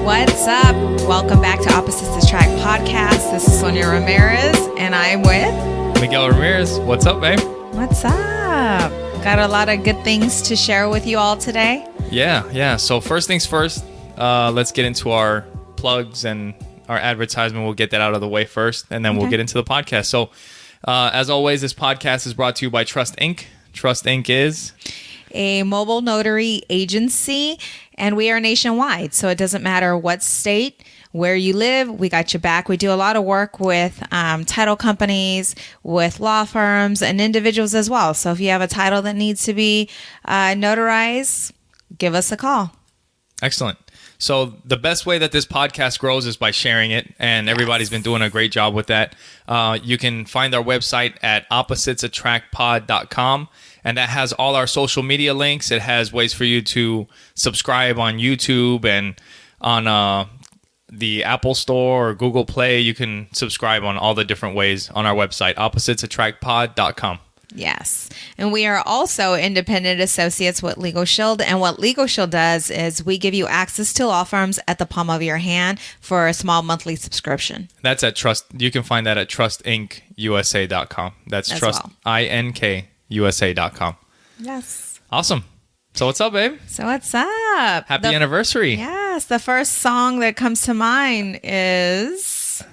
What's up? Welcome back to Opposites Attract podcast. This is Sonia Ramirez, and I'm with Miguel Ramirez. What's up, babe? What's up? Got a lot of good things to share with you all today. Yeah. So first things first, let's get into our plugs and our advertisement. We'll get that out of the way first, and then we'll get into the podcast. So as always, this podcast is brought to you by Trust Inc. Trust Inc. is a mobile notary agency, and we are nationwide. So it doesn't matter what state, where you live, we got your back. We do a lot of work with title companies, with law firms, and individuals as well. So if you have a title that needs to be notarized, give us a call. Excellent. So the best way that this podcast grows is by sharing it, and everybody's been doing a great job with that. You can find our website at oppositesattractpod.com, and that has all our social media links. It has ways for you to subscribe on YouTube and on the Apple Store or Google Play. You can subscribe on all the different ways on our website, oppositesattractpod.com. Yes. And we are also independent associates with Legal Shield. And what Legal Shield does is we give you access to law firms at the palm of your hand for a small monthly subscription. That's at Trust. You can find that at trustinkusa.com. That's trustinkusa.com. Yes. Awesome. So what's up, babe? So what's up? Happy anniversary. Yes. The first song that comes to mind is...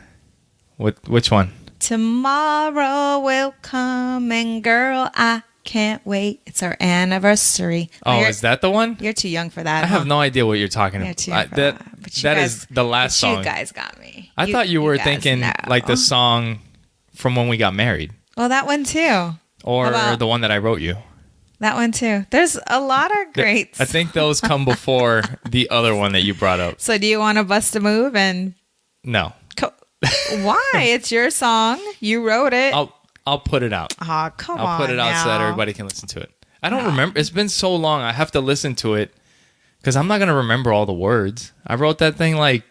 Which one? Tomorrow will come and girl, I can't wait. It's our anniversary. Oh, is that the one? You're too young for that. I have no idea what you're talking about. You're too young for that. That is the last song. You guys got me. I thought you were thinking like the song from when we got married. Well, that one too. Or the one that I wrote you. That one too. There's a lot of greats. I think those come before the other one that you brought up. So do you want to bust a move and... No. Why? It's your song. You wrote it. I'll put it out. Oh, come on. I'll put it out so that everybody can listen to it. I don't remember. It's been so long. I have to listen to it because I'm not going to remember all the words. I wrote that thing like,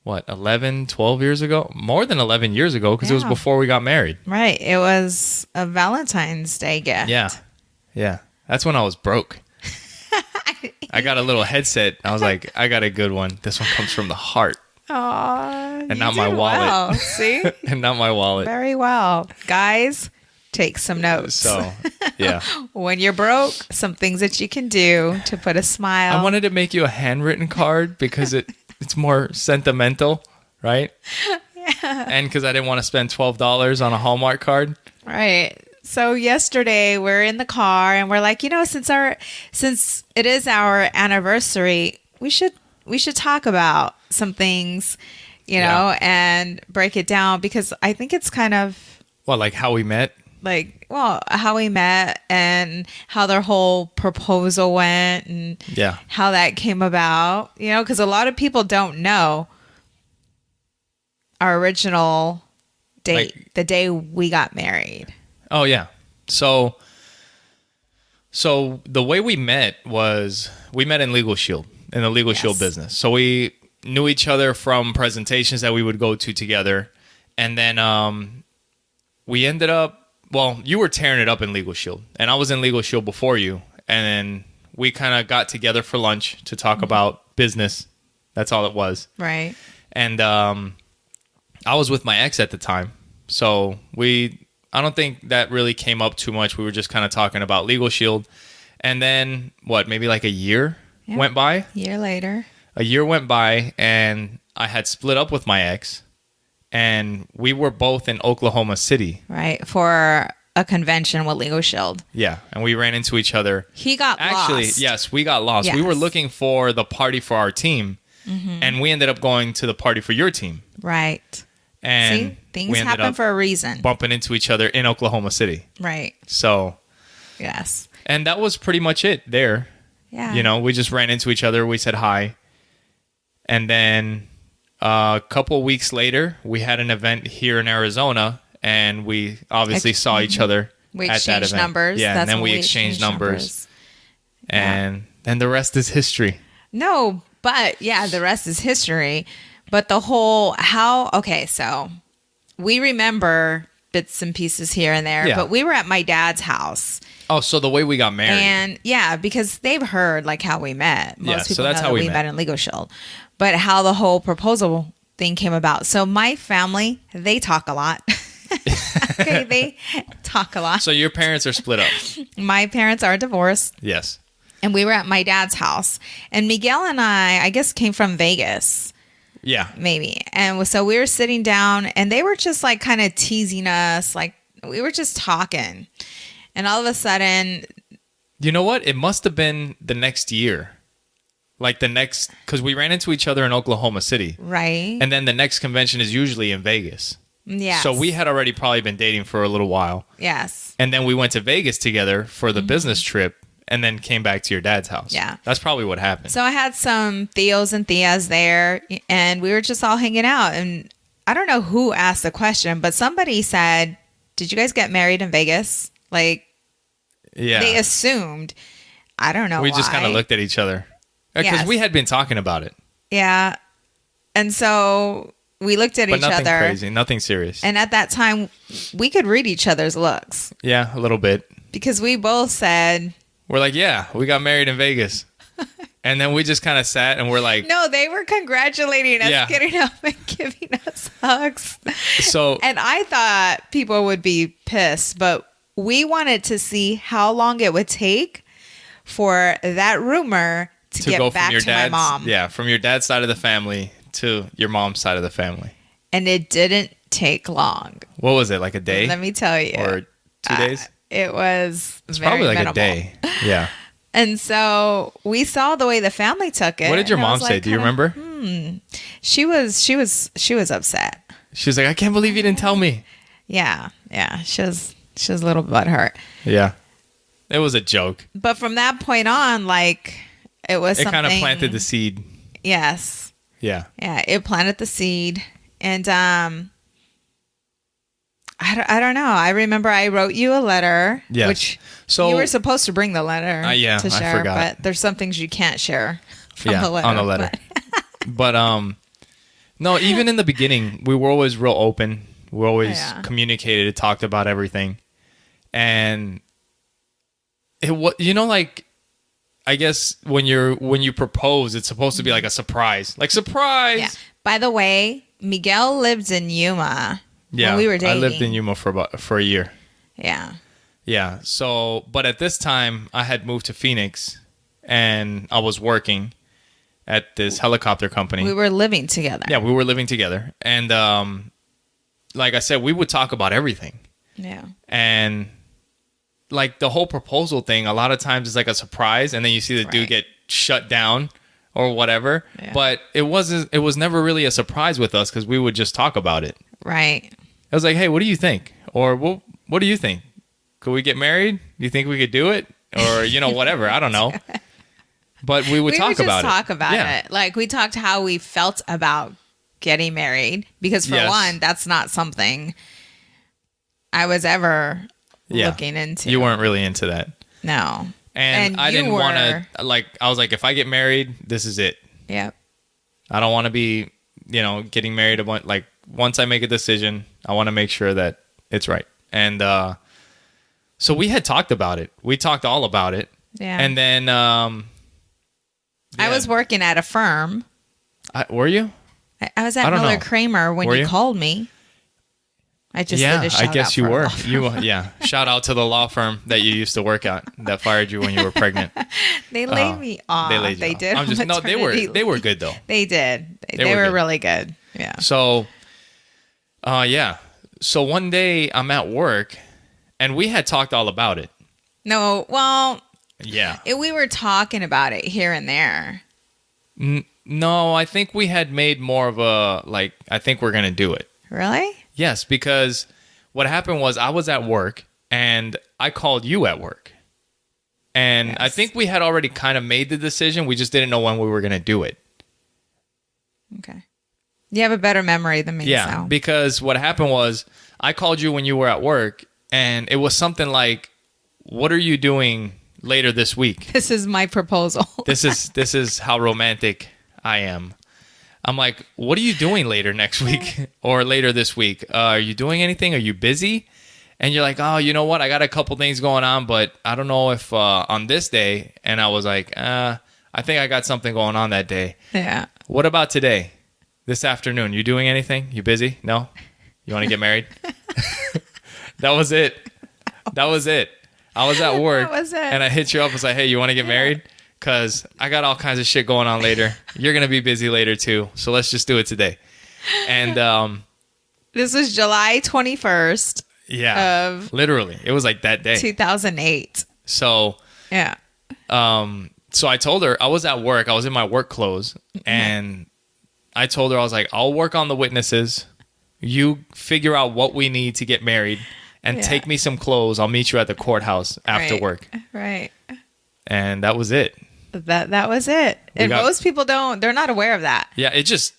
11, 12 years ago? More than 11 years ago because it was before we got married. Right. It was a Valentine's Day gift. Yeah. That's when I was broke. I got a little headset. I was like, I got a good one. This one comes from the heart. Aww, and not my wallet. Well. See? And not my wallet. Very well. Guys, take some notes. So, yeah. When you're broke, some things that you can do to put a smile. I wanted to make you a handwritten card because it's more sentimental, right? Yeah. And because I didn't want to spend $12 on a Hallmark card. Right. So yesterday we're in the car and we're like, since it is our anniversary, we should talk about some things, and break it down because I think it's kind of... Well, like how we met? How we met and how their whole proposal went and how that came about, because a lot of people don't know our original date, the day we got married. Oh, yeah. So the way we met was we met in Legal Shield. In the Legal Shield business. So we knew each other from presentations that we would go to together. And then we ended up, you were tearing it up in Legal Shield. And I was in Legal Shield before you. And then we kind of got together for lunch to talk about business. That's all it was. Right. And I was with my ex at the time. So I don't think that really came up too much. We were just kind of talking about Legal Shield. And then, maybe like a year? Went by. A year went by, and I had split up with my ex, and we were both in Oklahoma City. Right, for a convention with Legal Shield. Yeah, and we ran into each other. He got lost. Actually, yes, we got lost. Yes. We were looking for the party for our team, and we ended up going to the party for your team. Right. And see, things happen for a reason. Bumping into each other in Oklahoma City. Right. So. Yes. And that was pretty much it there. Yeah. We just ran into each other. We said hi. And then a couple weeks later, we had an event here in Arizona, and we obviously saw each other at that event. Numbers. Yeah, and then we exchanged numbers. And then the rest is history. No, but the rest is history. But the whole so we remember bits and pieces here and there. Yeah. But we were at my dad's house. Oh, so the way we got married. And yeah, because they've heard like how we met. Most so people that's know how that we we met. met in Legal Shield. But how the whole proposal thing came about. So my family, they talk a lot. Okay, they talk a lot. So your parents are split up. My parents are divorced. Yes. And we were at my dad's house. And Miguel and I guess, came from Vegas, Yeah. maybe. And so we were sitting down and they were just like kind of teasing us. Like we were just talking. And all of a sudden, You know what? It must have been the next year. Like because we ran into each other in Oklahoma City. right? And then the next convention is usually in Vegas. Yes. So we had already probably been dating for a little while. Yes. And then we went to Vegas together for the business trip and then came back to your dad's house. Yeah. That's probably what happened. So I had some Theos and Theas there, and we were just all hanging out. And I don't know who asked the question, but somebody said, "Did you guys get married in Vegas?" Like yeah. they assumed. I don't know. We just why. kind of looked at each other. Because Yes. we had been talking about it. Yeah. And so we looked at But each nothing other. crazy. Nothing serious. And at that time, we could read each other's looks Yeah, a little bit. because we both said, We're like, yeah, we got married in Vegas. And then we just kind of sat and we're like, no, they were congratulating us, Yeah. getting up and giving us hugs. so And I thought people would be pissed, but we wanted to see how long it would take for that rumor to to get go back from your to my dad's, mom. yeah, from your dad's side of the family to your mom's side of the family. And it didn't take long. What was it, like a day Let me tell you. or 2 days? It was It's very probably like minimal. a day. Yeah. And so we saw the way the family took it. What did your and I mom was say? like, Do you kinda- remember? She was upset. She was like, I can't believe you didn't tell me. Yeah. She was a little butthurt. Yeah. It was a joke. But from that point on, like it was It something. kind of planted the seed. Yes. Yeah. Yeah, it planted the seed. And I don't know. I remember I wrote you a letter, Yes. which So you were supposed to bring the letter yeah, to I share, forgot. but there's some things you can't share from yeah, the letter. on the letter. But no, even in the beginning, we were always real open. We always Yeah. communicated, talked about everything. And it was, like, I guess when you propose, it's supposed to be like a surprise. Like, surprise. Yeah. By the way, Miguel lived in Yuma Yeah, when we were dating. I lived in Yuma for a year. Yeah. Yeah. So, but at this time, I had moved to Phoenix, and I was working at this helicopter company. We were living together. Yeah, we were living together, and like I said, we would talk about everything, Yeah. and like the whole proposal thing. A lot of times, it's like a surprise, and then you see the dude Right. get shut down or whatever. Yeah. But it wasn't. It was never really a surprise with us because we would just talk about it. Right. I was like, hey, what do you think? Or what do you think? Could we get married? Do you think we could do it? Or, whatever. I don't know. But we would talk about it. Talk about Yeah. it. Like we talked how we felt about getting married because for Yes. one, that's not something I was ever Yeah. looking into. You weren't really into that. No. And I you didn't want were- to, I was like, if I get married, this is it. Yep. I don't want to be, getting married. Once I make a decision, I want to make sure that it's right. And so we had talked about it. We talked all about it. Yeah. And then, I was working at a firm. were you? I was I at don't Miller know. Kramer when Were you you? called me. I just Yeah, did a shout I guess out you for a were. law firm. Yeah. Shout out to the law firm that you used to work at that fired you when you were pregnant. They laid me off. They laid you off. did. I'm just no. They were good though. They did. They were were good. really good. Yeah. So, yeah. So one day I'm at work, and we had talked all about it. No, well, Yeah. we were talking about it here and there. No, I think we had made more of a I think we're gonna do it. Really? Yes, because what happened was I was at work and I called you at work. And I Yes. think we had already kind of made the decision. We just didn't know when we were going to do it. Okay. You have a better memory than me. Yeah, So. because what happened was I called you when you were at work and it was something like, what are you doing later this week? This is my proposal. This is how romantic I am. I'm like, what are you doing later next week or later this week? Are you doing anything? Are you busy? And you're like, oh, you know what? I got a couple things going on, but I don't know if on this day. And I was like, I think I got something going on that day. Yeah. What about today? This afternoon? You doing anything? You busy? No? You want to get married? That was it. That was it. I was at work. That was it. And I hit you up and was like, hey, you want to get married? Because I got all kinds of shit going on later. You're going to be busy later too. So let's just do it today. And this was July 21st. Yeah. Of literally. It was like that day. 2008. So yeah. So I told her I was at work. I was in my work clothes. And I told her, I was like, I'll work on the witnesses. You figure out what we need to get married and take me some clothes. I'll meet you at the courthouse after work. Right. And that was it. That was it. And most people they're not aware of that. Yeah, it just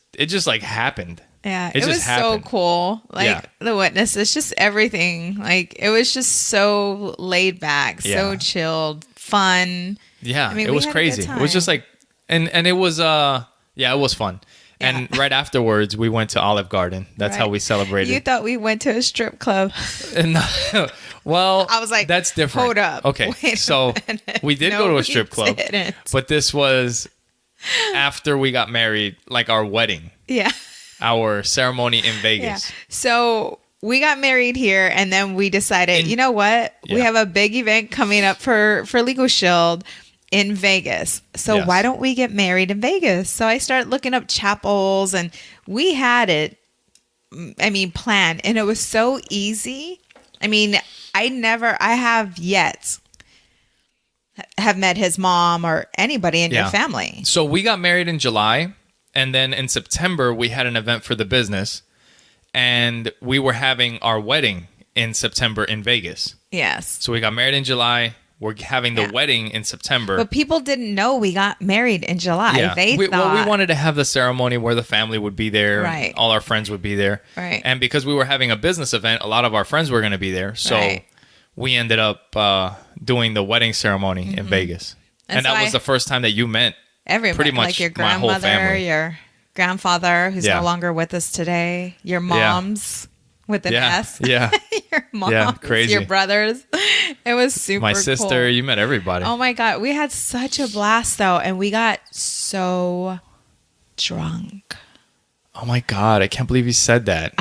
like happened. Yeah, it was happened. So cool. Like the witnesses, just everything. Like it was just so laid back, so chilled, fun. Yeah, I mean, it was crazy. It was just like, and it was it was fun. Yeah. And right afterwards, we went to Olive Garden. That's how we celebrated. You thought we went to a strip club. Well, I was like, that's different. Hold up. Okay, so we did go to a strip club, but this was after we got married, like our wedding. Yeah. Our ceremony in Vegas. Yeah. So we got married here, and then we decided, you know what? We have a big event coming up for Legal Shield in Vegas. So why don't we get married in Vegas? So I started looking up chapels, and we had it, planned, and it was so easy. I mean, I have yet have met his mom or anybody in your family. So we got married in July, and then in September we had an event for the business, and we were having our wedding in September in Vegas. Yes. So we got married in July. We're having the wedding in September. But people didn't know we got married in July. Yeah. They thought... we wanted to have the ceremony where the family would be there. Right. All our friends would be there. Right. And because we were having a business event, a lot of our friends were going to be there. So we ended up doing the wedding ceremony in Vegas. And that was the first time that you met everybody. Pretty much like your grandmother, your grandfather, who's no longer with us today, your moms... With an S. Yeah. Your mom. Crazy. Your brothers. It was super My sister. Cool. You met everybody. Oh, my God. We had such a blast, though. And we got so drunk. Oh, my God. I can't believe you said that.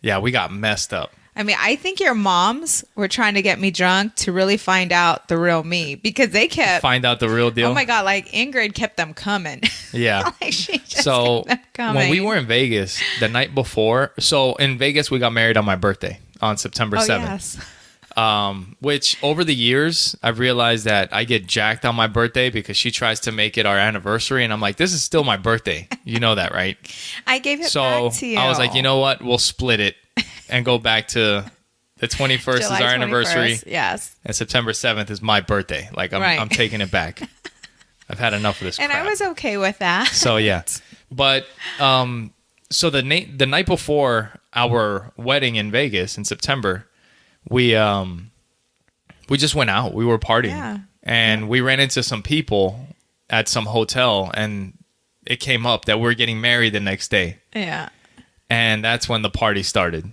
Yeah, we got messed up. I think your moms were trying to get me drunk to really find out the real me, because they kept... Find out the real deal? Oh, my God. Like, Ingrid kept them coming. Yeah. Like, she just kept them coming. When we were in Vegas the night before... So, in Vegas, we got married on my birthday on September 7th. Yes. Which, over the years, I've realized that I get jacked on my birthday because she tries to make it our anniversary. And I'm like, this is still my birthday. You know that, right? I gave it back to you. I was like, you know what? We'll split it. And go back to the 21st is our anniversary. Yes. And September 7th is my birthday. Like, I'm taking it back. I've had enough of this crap. And I was okay with that. So, yeah. But, so the night before our wedding in Vegas in September, we just went out. We were partying. Yeah. And we ran into some people at some hotel, and it came up that we're getting married the next day. Yeah. And that's when the party started.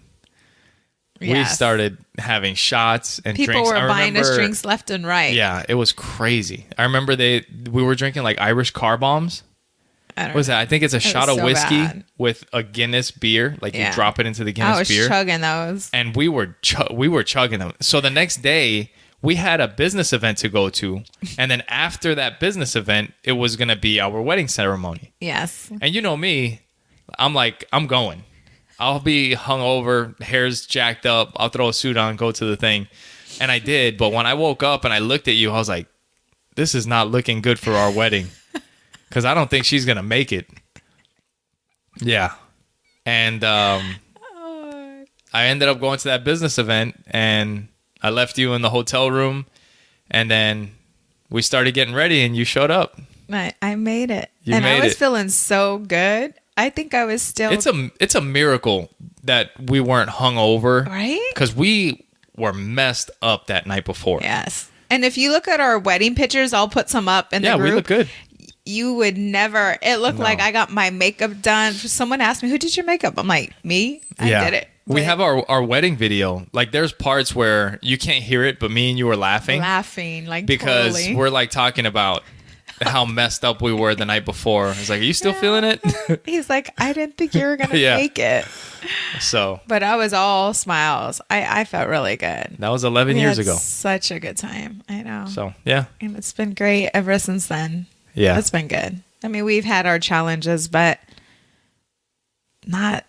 Yes. We started having shots and people drinks. People were buying us drinks left and right. Yeah, it was crazy. I remember we were drinking like Irish car bombs. What was that? I think it's a shot of whiskey with a Guinness beer. Like you drop it into the Guinness beer. I was chugging those. And we were chugging them. So the next day, we had a business event to go to. And then after that business event, it was going to be our wedding ceremony. Yes. And you know me, I'm like, I'm going. I'll be hungover, hair's jacked up. I'll throw a suit on, go to the thing. And I did. But when I woke up and I looked at you, I was like, this is not looking good for our wedding. Because I don't think she's going to make it. Yeah. And I ended up going to that business event. And I left you in the hotel room. And then we started getting ready and you showed up. I made it. I was feeling so good. I think I was still... It's a miracle that we weren't hungover. Right? Because we were messed up that night before. Yes. And if you look at our wedding pictures, I'll put some up in the group. Yeah, we look good. you would never. It looked No. like I got my makeup done. Someone asked me, "Who did your makeup?" I'm like, "Me. I did it." We But have our wedding video. Like, there's parts where you can't hear it, but me and you were laughing like because totally. we're like talking about how messed up we were the night before. It's like, are you still feeling it? He's like, "I didn't think you were gonna Yeah. make it," So but I was all smiles. I felt really good. that was 11 We years had ago. Such a good time. I know. So yeah, And it's been great ever since then. yeah, It's been good. I mean, we've had our challenges, but not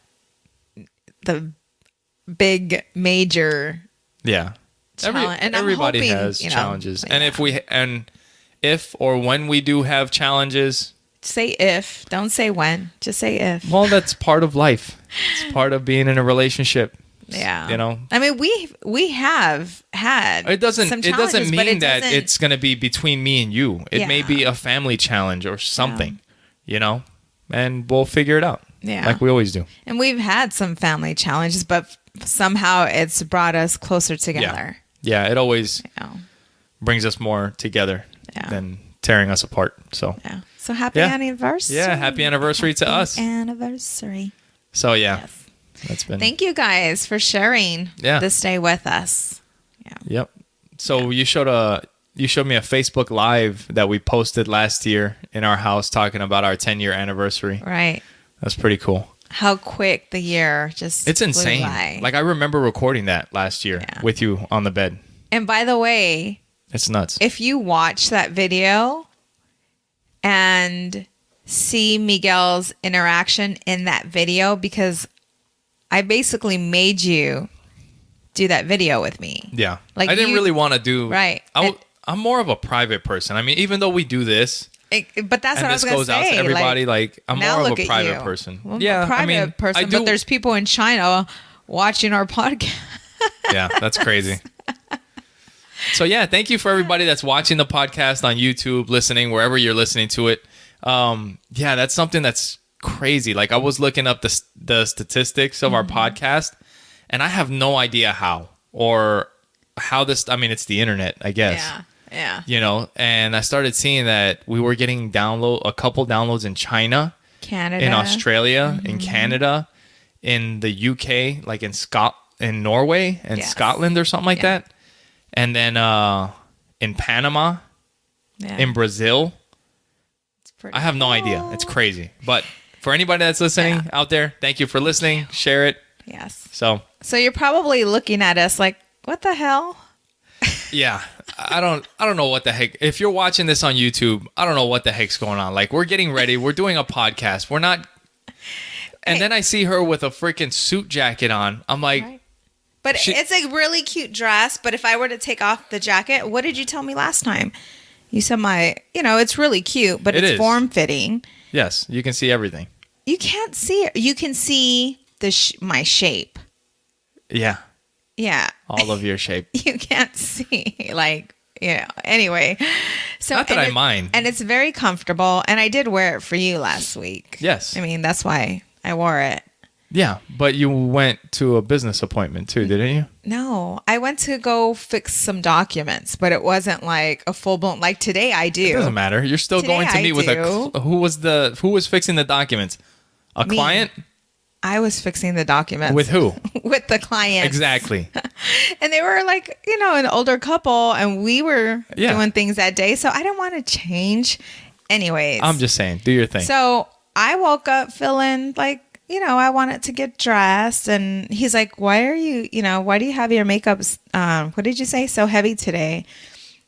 the big major yeah. challenge. And I'm Everybody hoping, has you know, challenges, and yeah. if or when we do have challenges, Say if, don't say when. Just say if. well, that's part of life. It's part of being in a relationship. Yeah. You know, I mean, we have had it doesn't some it doesn't challenges, but mean it that doesn't- it's going to be between me and you. It may Yeah. be a family challenge or something, you know, and we'll figure it out. Yeah. Like we always do. And we've had some family challenges, but somehow it's brought us closer together. Yeah, it always You know? brings us more together Yeah. than tearing us apart. So, Yeah. So happy Yeah. anniversary. yeah, happy anniversary to us. Anniversary. So, yeah, Yes. that's been Thank you guys for sharing Yeah. this day with us. Yeah. Yep. So you showed me a Facebook Live that we posted last year in our house talking about our 10-year anniversary. Right. That's pretty cool. How quick the year just It's flew insane. by. Like, I remember recording that last year Yeah. with you on the bed. And by the way, It's nuts. if you watch that video and see Miguel's interaction in that video, because I basically made you do that video with me. Yeah. Like, I didn't you- really want to do. Right. I'm more of a private person. I mean, even though we do this But that's and what I was this going to goes say. out to everybody, like I'm now more of look a at private you. person. Well, Yeah. a private I mean, person, I do. but there's people in China watching our podcast. Yeah, that's crazy. So yeah, thank you for everybody that's watching the podcast on YouTube, listening, wherever you're listening to it. Yeah, that's something that's crazy. Like I was looking up the statistics of our podcast, and I have no idea how or how this. I mean, it's the internet, I guess. Yeah. Yeah. You know, and I started seeing that we were getting a couple downloads in China, Canada. in Australia, in Canada, in the UK, like in Norway and Yes. Scotland or something like Yeah. that. And then in Panama, Yeah. in Brazil. It's pretty I have no idea. cool. It's crazy. But for anybody that's listening out there, thank you for listening. Share it. Yes. So, So you're probably looking at us like, what the hell? yeah, I don't know what the heck. If you're watching this on YouTube, I don't know what the heck's going on. Like, we're getting ready. We're doing a podcast. We're not. And then I see her with a freaking suit jacket on. I'm like, Right. But She- it's a really cute dress. But if I were to take off the jacket, what did you tell me last time? You said it's really cute, but It it's is. form fitting. yes, you can see everything. You can't see it. You can see my shape. Yeah, Yeah. all of your shape. You can't see anyway. So Not that and I mind. And it's very comfortable. And I did wear it for you last week. Yes. I mean, that's why I wore it. Yeah, but you went to a business appointment too, didn't you? No, I went to go fix some documents, but it wasn't like a full blown. Like today, I do. It doesn't matter. You're still Today going to I meet with do. who was fixing the documents? A Me. client? I was fixing the documents With who? with the client. Exactly. And they were like, an older couple, and we were Yeah. doing things that day, so I didn't want to change. Anyways, I'm just saying, do your thing. So I woke up feeling like, I wanted to get dressed. And he's like, why do you have your makeup, what did you say, so heavy today?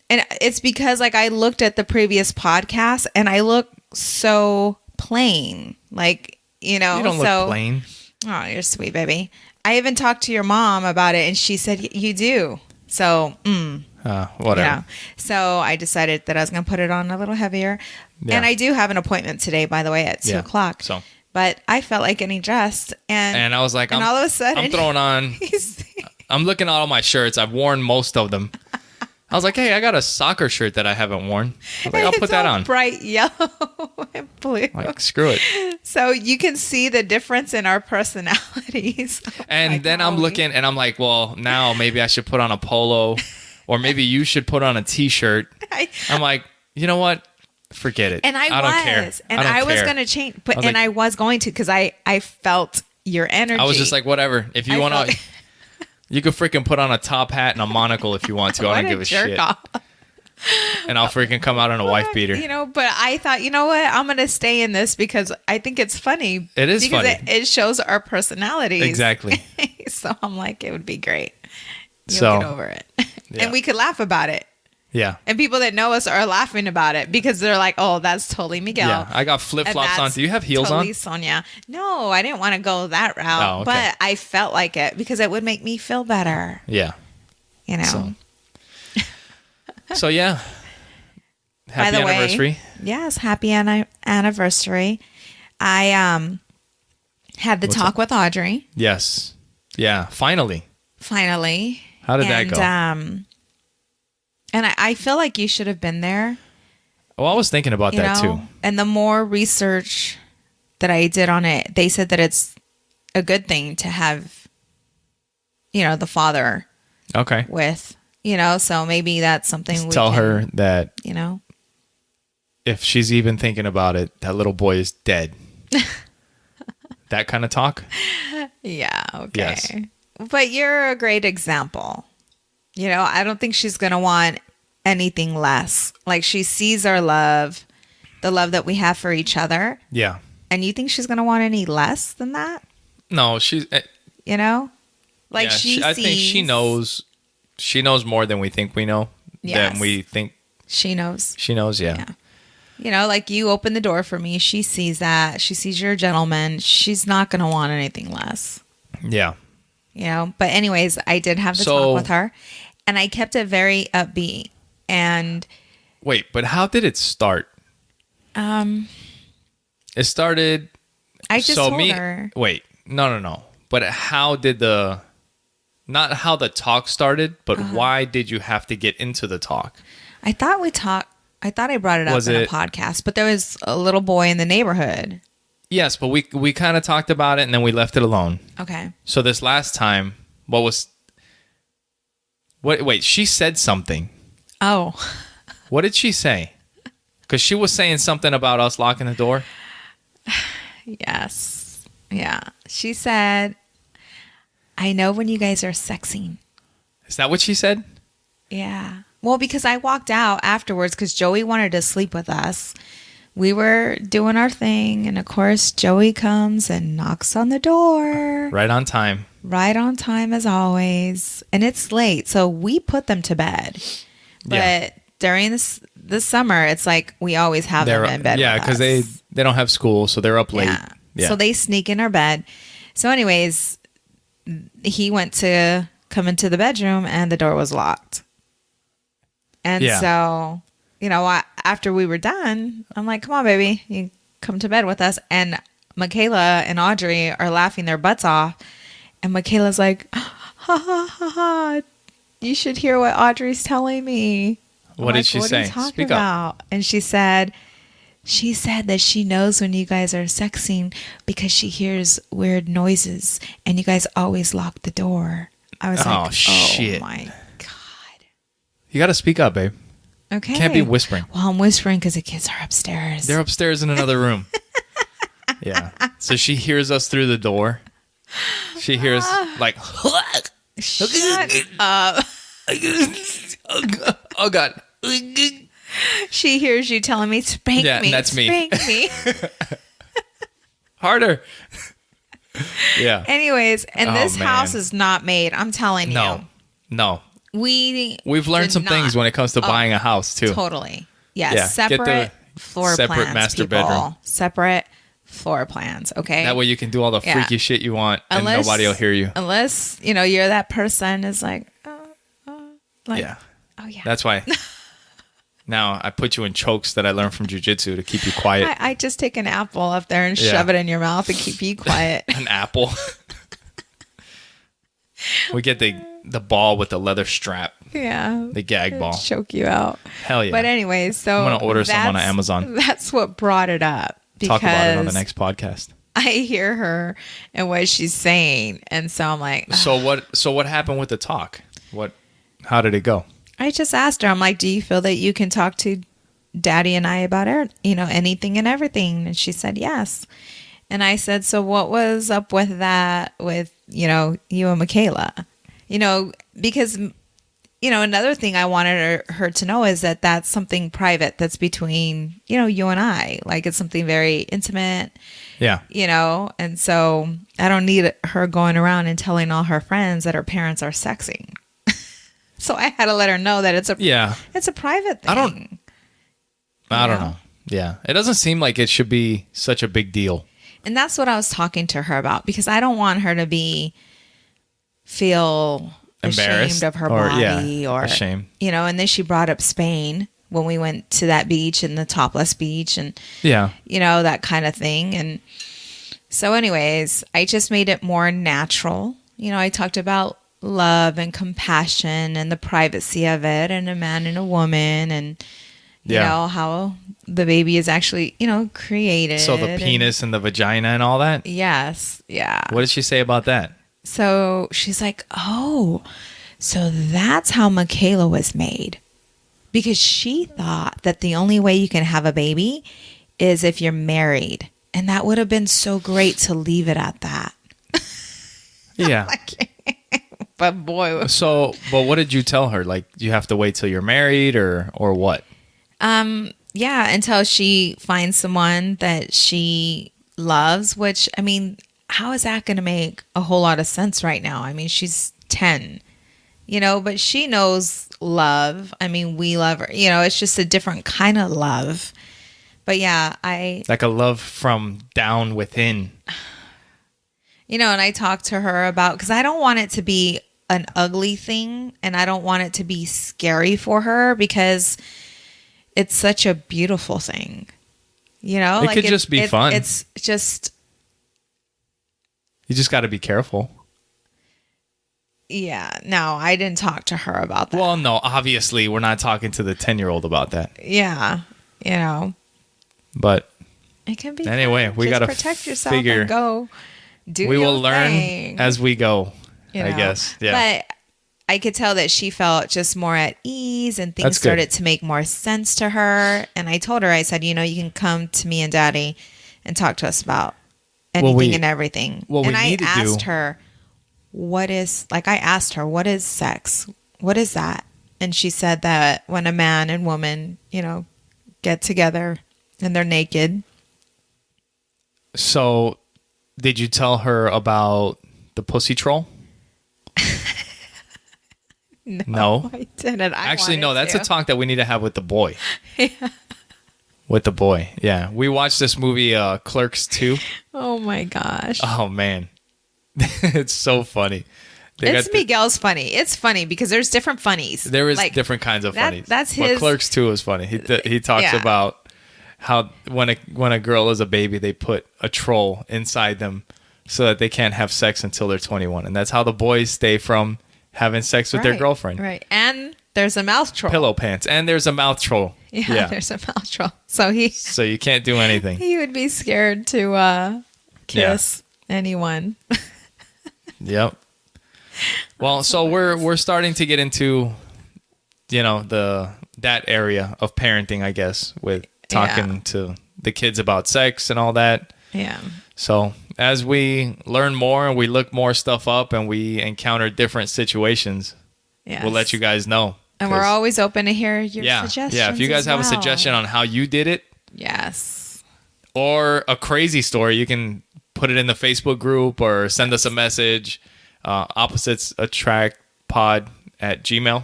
And it's because like I looked at the previous podcast and I look so plain. Like, you don't look plain. Oh, you're sweet, baby. I even talked to your mom about it and she said, you do. So, Whatever. yeah. So I decided that I was going to put it on a little heavier. Yeah. And I do have an appointment today, by the way, at 2 o'clock. So, But I felt like getting dressed. And I was like, and all of a sudden, I'm throwing on. he's, I'm looking at all my shirts. I've worn most of them. I was like, hey, I got a soccer shirt that I haven't worn. I was like, I'll it's put that all on. bright yellow and blue. Like, screw it. So you can see the difference in our personalities. And then I'm looking and I'm like, well, now maybe I should put on a polo or maybe you should put on a t-shirt. I'm like, you know what? Forget it. And I don't care. And I don't was care. going to change, but was and like- I was going to because I felt your energy. I was just like, whatever. If you I want to, felt- you could freaking put on a top hat and a monocle if you want to. I What don't give a jerk shit. off. And I'll freaking come out in a wife beater. You know, but I thought, you know what? I'm going to stay in this because I think it's funny. It is because funny. It shows our personalities. Exactly. So I'm like, it would be great. You'll So, get over it. yeah. And we could laugh about it. Yeah. And people that know us are laughing about it because they're like, oh, that's totally Miguel. Yeah. I got flip And flops on. that's Do you have heels totally on? Sonia. No, I didn't want to go that route. Oh, okay. But I felt like it because it would make me feel better. Yeah. You know? So yeah. By Happy the way, anniversary. yes, happy anniversary. I had the What's talk with Audrey Yes. Yeah. Finally. finally. How did that go? And I feel like you should have been there. Well, I was thinking about that too. And the more research that I did on it, they said that it's a good thing to have, the father Okay. with, so maybe that's something Just we tell can, her that you if she's even thinking about it, that little boy is dead. That kind of talk. Yeah, okay. Yes. But you're a great example. I don't think she's going to want anything less. Like she sees our love, the love that we have for each other. Yeah. And you think she's going to want any less than that? No, she's. Like yeah, she I think she knows. She knows more than we think we know. Yes. Than we think She knows. she knows. Yeah. Like you open the door for me. She sees that. She sees you're a gentleman. She's not going to want anything less. Yeah. But anyways, I did have the talk with her and I kept it very upbeat. And Wait, but how did it start? It started. I just so told me. her. Wait, no. But how did not how the talk started, but why did you have to get into the talk? I thought I thought I brought it up Was in a it- podcast, but there was a little boy in the neighborhood. Yes, but we kind of talked about it and then we left it alone. Okay. So this last time, wait, she said something. Oh, What did she say? Because she was saying something about us locking the door. yes. Yeah. She said, I know when you guys are sexing. Is that what she said? Yeah. Well, because I walked out afterwards because Joey wanted to sleep with us. We were doing our thing. And of course, Joey comes and knocks on the door. Right on time. Right on time as always. And it's late. So we put them to bed. But Yeah. during this summer, it's like we always have them in bed. Yeah, with because us. they don't have school, so they're up late. Yeah. So they sneak in our bed. So anyways, he went to come into the bedroom and the door was locked. And Yeah. so, after we were done, I'm like, come on, baby, you come to bed with us. And Michaela and Audrey are laughing their butts off. And Michaela's like, ha ha ha ha. You should hear what Audrey's telling me. I'm What did like, she what say? Are you talking Speak up. about? And she said that she knows when you guys are sexing because she hears weird noises and you guys always lock the door. I was like, shit. oh my God. You got to speak up, babe. Okay. Can't be whispering. Well, I'm whispering because the kids are upstairs. They're upstairs in another room. Yeah. So she hears us through the door. She hears like, Shut up. oh God. She hears you telling me, spank Yeah, me. that's me. Spank me. Harder. Yeah. Anyways, and Oh, this man. house is not made. I'm telling you. No. We've Learned some things when it comes to buying a house too. Totally. Yes. Yeah, get the Separate floor separate plans. master people. bedroom. Separate floor plans. Okay. That way you can do all the Yeah. freaky shit you want and nobody will hear you. Unless, you're that person is like, Yeah. oh yeah. That's why. Now I put you in chokes that I learned from jujitsu to keep you quiet. I just take an apple up there and Yeah. shove it in your mouth and keep you quiet. An apple. We get the ball with the leather strap, Yeah. the gag ball. Choke you out. Hell yeah. But anyways, so I'm gonna order some on that's- Amazon. That's what brought it up. Because Talk about it on the next podcast. I hear her and what she's saying, and so I'm like, So what happened with the talk? How did it go? I just asked her, I'm like, do you feel that you can talk to Daddy and I about anything and everything? And she said yes. And I said, so what was up with that with, you and Michaela? Because, another thing I wanted her to know is that that's something private that's between, you and I. Like, it's something very intimate. Yeah. And so I don't need her going around and telling all her friends that her parents are sexing. So I had to let her know that it's a private thing. I don't know. Yeah. It doesn't seem like it should be such a big deal. And that's what I was talking to her about, because I don't want her to feel ashamed of her body or ashamed. And then she brought up Spain when we went to that beach and the topless beach and that kind of thing. And so anyways, I just made it more natural. I talked about love and compassion and the privacy of it, and a man and a woman, and how the baby is actually, created. So the penis and the vagina and all that? Yes. Yeah. What did she say about that? So she's like, oh, so that's how Michaela was made. Because she thought that the only way you can have a baby is if you're married. And that would have been so great to leave it at that. Yeah. But boy. But what did you tell her? Like, you have to wait till you're married or what? Yeah, until she finds someone that she loves, which, I mean, how is that going to make a whole lot of sense right now? I mean, she's 10, but she knows love. I mean, we love her. It's just a different kind of love. But yeah, like a love from down within. And I talked to her about, because I don't want it to be an ugly thing, and I don't want it to be scary for her, because it's such a beautiful thing. It could just be fun. It's just... You just got to be careful. Yeah. No, I didn't talk to her about that. Well, no, obviously we're not talking to the 10-year-old about that. Yeah. But it can be anyway, fun. We got to protect yourself and go do we will your learn thing, as we go, I guess. Yeah. But I could tell that she felt just more at ease, and things started to make more sense to her. And I told her, I said, you can come to me and Daddy and talk to us about anything and everything. And I asked her, what is sex? What is that? And she said that when a man and woman, get together and they're naked. So did you tell her about the pussy troll? No, I didn't. Actually, no, that's a talk that we need to have with the boy. Yeah. With the boy. Yeah. We watched this movie, Clerks 2. Oh my gosh. Oh man. It's so funny. Miguel's funny. It's funny because there's different funnies. There is different kinds of funnies. That's his. But Clerks 2 is funny. He talks about how when a girl is a baby, they put a troll inside them so that they can't have sex until they're 21. And that's how the boys stay from having sex with their girlfriend. Right. And there's a mouth troll. Pillow pants. And there's a mouth troll. Yeah, there's a mouth troll. So you can't do anything. He would be scared to kiss anyone. Yep. Well, so we're starting to get into that area of parenting, I guess, with talking to the kids about sex and all that. Yeah. So as we learn more and we look more stuff up and we encounter different situations, we'll let you guys know. And we're always open to hear your suggestions. Yeah, if you guys have a suggestion on how you did it. Yes. Or a crazy story, you can put it in the Facebook group or send us a message. Opposites Attract Pod at Gmail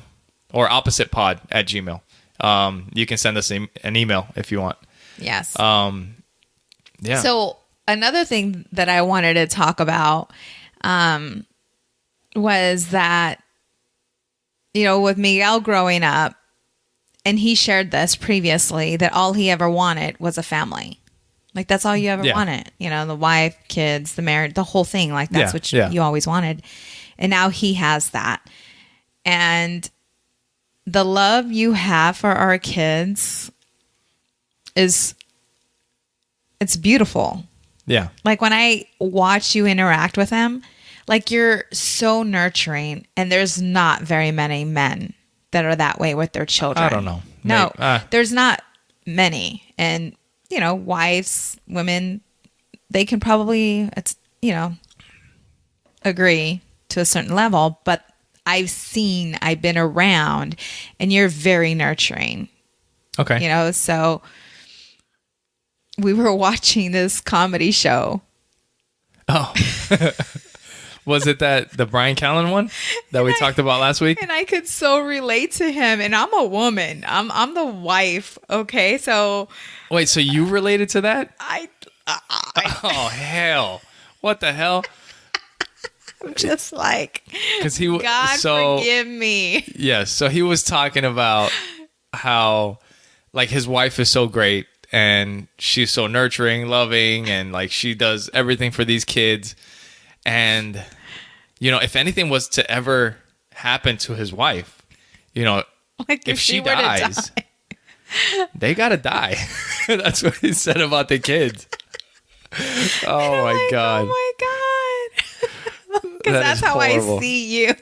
or Opposite Pod at Gmail. You can send us an email if you want. Yes. Yeah. So another thing that I wanted to talk about was that, with Miguel growing up, and he shared this previously, that all he ever wanted was a family. Like, that's all you ever wanted. The wife, kids, the marriage, the whole thing. Like, that's what you always wanted. And now he has that. And the love you have for our kids it's beautiful. Yeah. Like, when I watch you interact with them, like, you're so nurturing, and there's not very many men that are that way with their children. I don't know. No, there's not many. And, wives, women, they can probably, agree to a certain level, but I've been around, and you're very nurturing. Okay. So we were watching this comedy show. Oh. Was it the Brian Callen one that we talked about last week? And I could so relate to him. And I'm a woman. I'm the wife. Okay. So wait, so you related to that? I Oh, hell. What the hell? I'm just like, because God forgive me. Yes. So he was talking about how like his wife is so great and she's so nurturing, loving, and like she does everything for these kids. And, if anything was to ever happen to his wife, Like if she were to dies, they gotta die. That's what he said about the kids. Oh my God. Oh my God. Because That that's is how horrible. I see you.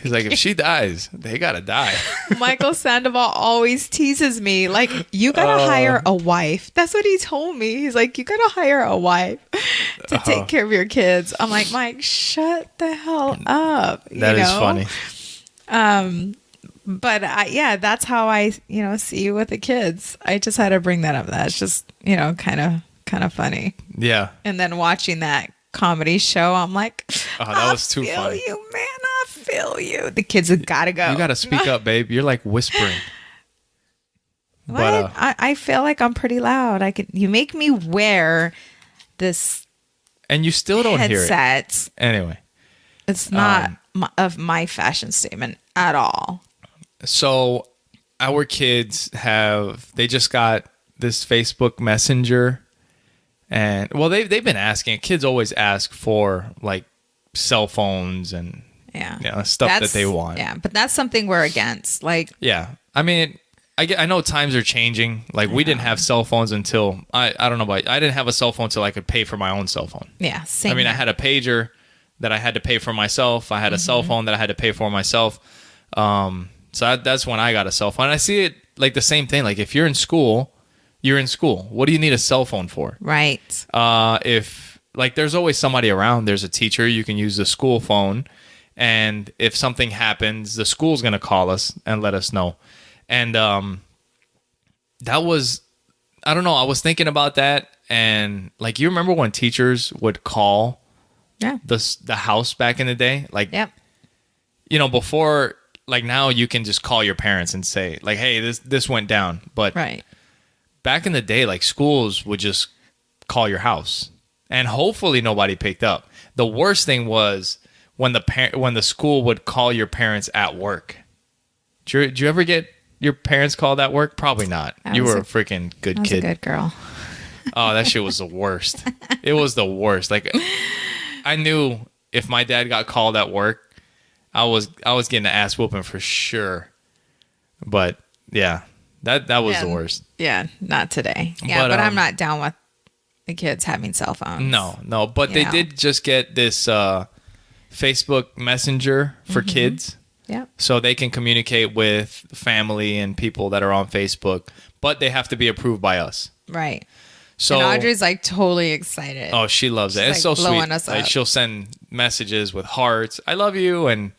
He's like, if she dies, they gotta die. Michael Sandoval always teases me, like, you gotta hire a wife. That's what he told me. He's like, you gotta hire a wife to take care of your kids. I'm like, Mike, shut the hell up. That is funny. But that's how I, see you with the kids. I just had to bring that up. That's just, kind of funny. Yeah. And then watching that comedy show, I'm like, that was too I funny. feel you, man. I feel you. The kids have got to go. You gotta speak up, babe. You're like whispering. What? But I feel like I'm pretty loud. You make me wear this and you still don't hear it. headset. Anyway. It's not of my fashion statement at all. So our kids they just got this Facebook Messenger, and well, they've been asking. Kids always ask for like cell phones and stuff that they want. Yeah, but that's something we're against. Like, yeah, I mean, I know times are changing. Like we didn't have cell phones until I don't know, but I didn't have a cell phone until I could pay for my own cell phone. yeah, same. I mean, I here. had a pager that I had to pay for myself. I had a cell phone that I had to pay for myself. So that's when I got a cell phone. And I see it like the same thing. Like if you're in school, you're in school. What do you need a cell phone for? Right. If like there's always somebody around. There's a teacher. You can use the school phone. And if something happens, the school's going to call us and let us know. And that was, I don't know. I was thinking about that. And like, you remember when teachers would call the house back in the day? Like, Yep. Before, like now you can just call your parents and say like, hey, this went down. But Right. back in the day, like schools would just call your house and hopefully nobody picked up. The worst thing was when the school would call your parents at work. Did you ever get your parents called at work? Probably not. You were a freaking good I was kid. a good girl. Oh, that shit was the worst. It was the worst. Like I knew if my dad got called at work, I was getting an ass whooping for sure. But yeah, that was the worst. Yeah, not today. Yeah, but I'm not down with the kids having cell phones. No. But they did just get this Facebook Messenger for kids. Yep. So they can communicate with family and people that are on Facebook, but they have to be approved by us. Right. So and Audrey's like totally excited. oh, she loves it. She's, It's like, so blowing sweet. us Like up. she'll send messages with hearts. I love you, and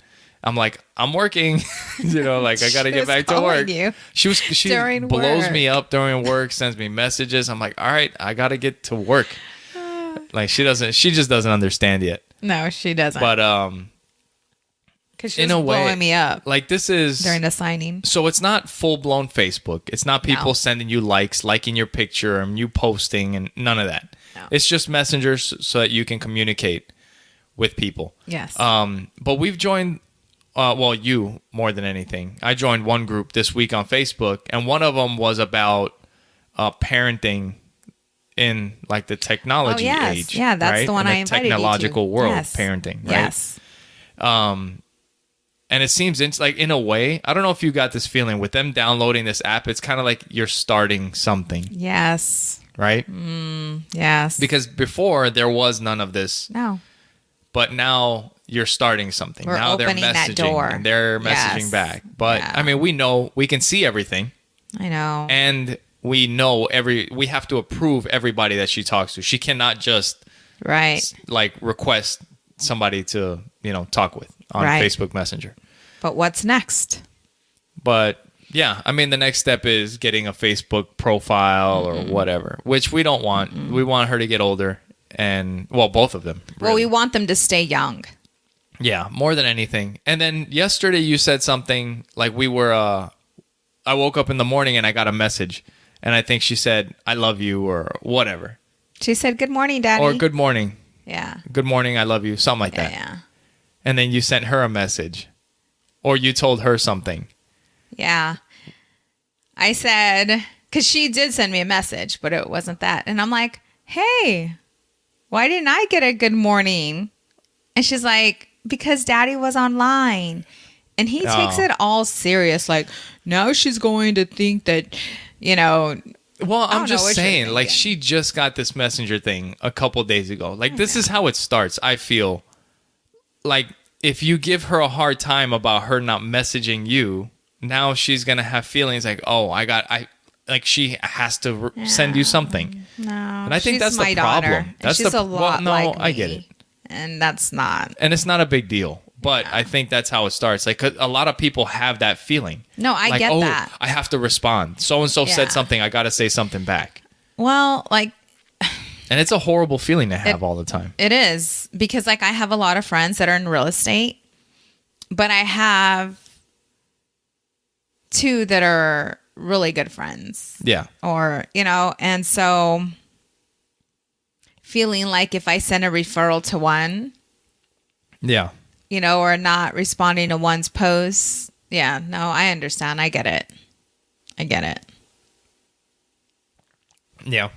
I'm like, I'm working. Like I got to She get was back to calling work. you She during blows work. me up during work, sends me messages. I'm like, all right, I got to get to work. Like she just doesn't understand yet. No, she doesn't. But because she in was a way, blowing me up like this is during the signing. so it's not full blown Facebook. It's not people No. sending you likes, liking your picture, and you posting, and none of that. No. It's just messengers so that you can communicate with people. Yes. But we've joined, you more than anything. I joined one group this week on Facebook, and one of them was about parenting in like the technology age. Yeah, that's right? the one in I invited you to. technological world, Yes. parenting, right? Yes. And it seems like in a way, I don't know if you got this feeling with them downloading this app. It's kind of like you're starting something, Yes. right? Yes. Because before there was none of this, no. but now you're starting something. We're Now they're opening that messaging door. and they're messaging Yes. back. But Yeah. I mean, we can see everything, I know. and we have to approve everybody that she talks to. She cannot just Right. like request somebody to, talk with on Facebook Messenger. But what's next? But yeah, I mean, the next step is getting a Facebook profile or whatever, which we don't want. We want her to get older and, well, both of them. Really. Well, we want them to stay young. Yeah, more than anything. And then yesterday you said something like I woke up in the morning and I got a message and I think she said, I love you or whatever. She said, good morning, Daddy. Or good morning. Yeah. Good morning, I love you. Something like that. Yeah. And then you sent her a message or you told her something. Yeah. I said, because she did send me a message, but it wasn't that. And I'm like, hey, why didn't I get a good morning? And she's like, because Daddy was online. And he takes it all serious. Like, now she's going to think that, Well, I'm just saying, like, she just got this messenger thing a couple days ago. Like, this is how it starts, I feel. Like, if you give her a hard time about her not messaging you, now she's going to have feelings like, oh, she has to send you something. No, and I think she's that's my the problem. daughter, That's she's a lot like me, I get it. And that's not. And it's not a big deal. But I think that's how it starts. Like, 'cause a lot of people have that feeling. No, I get that. I have to respond. So-and-so said something. I got to say something back. Well, like... And it's a horrible feeling to have all the time. It is. Because, like, I have a lot of friends that are in real estate. But I have 2 that are really good friends. Yeah. Or, and so... feeling like if I send a referral to one... Yeah. Or not responding to one's posts. Yeah, no, I understand. I get it. Yeah.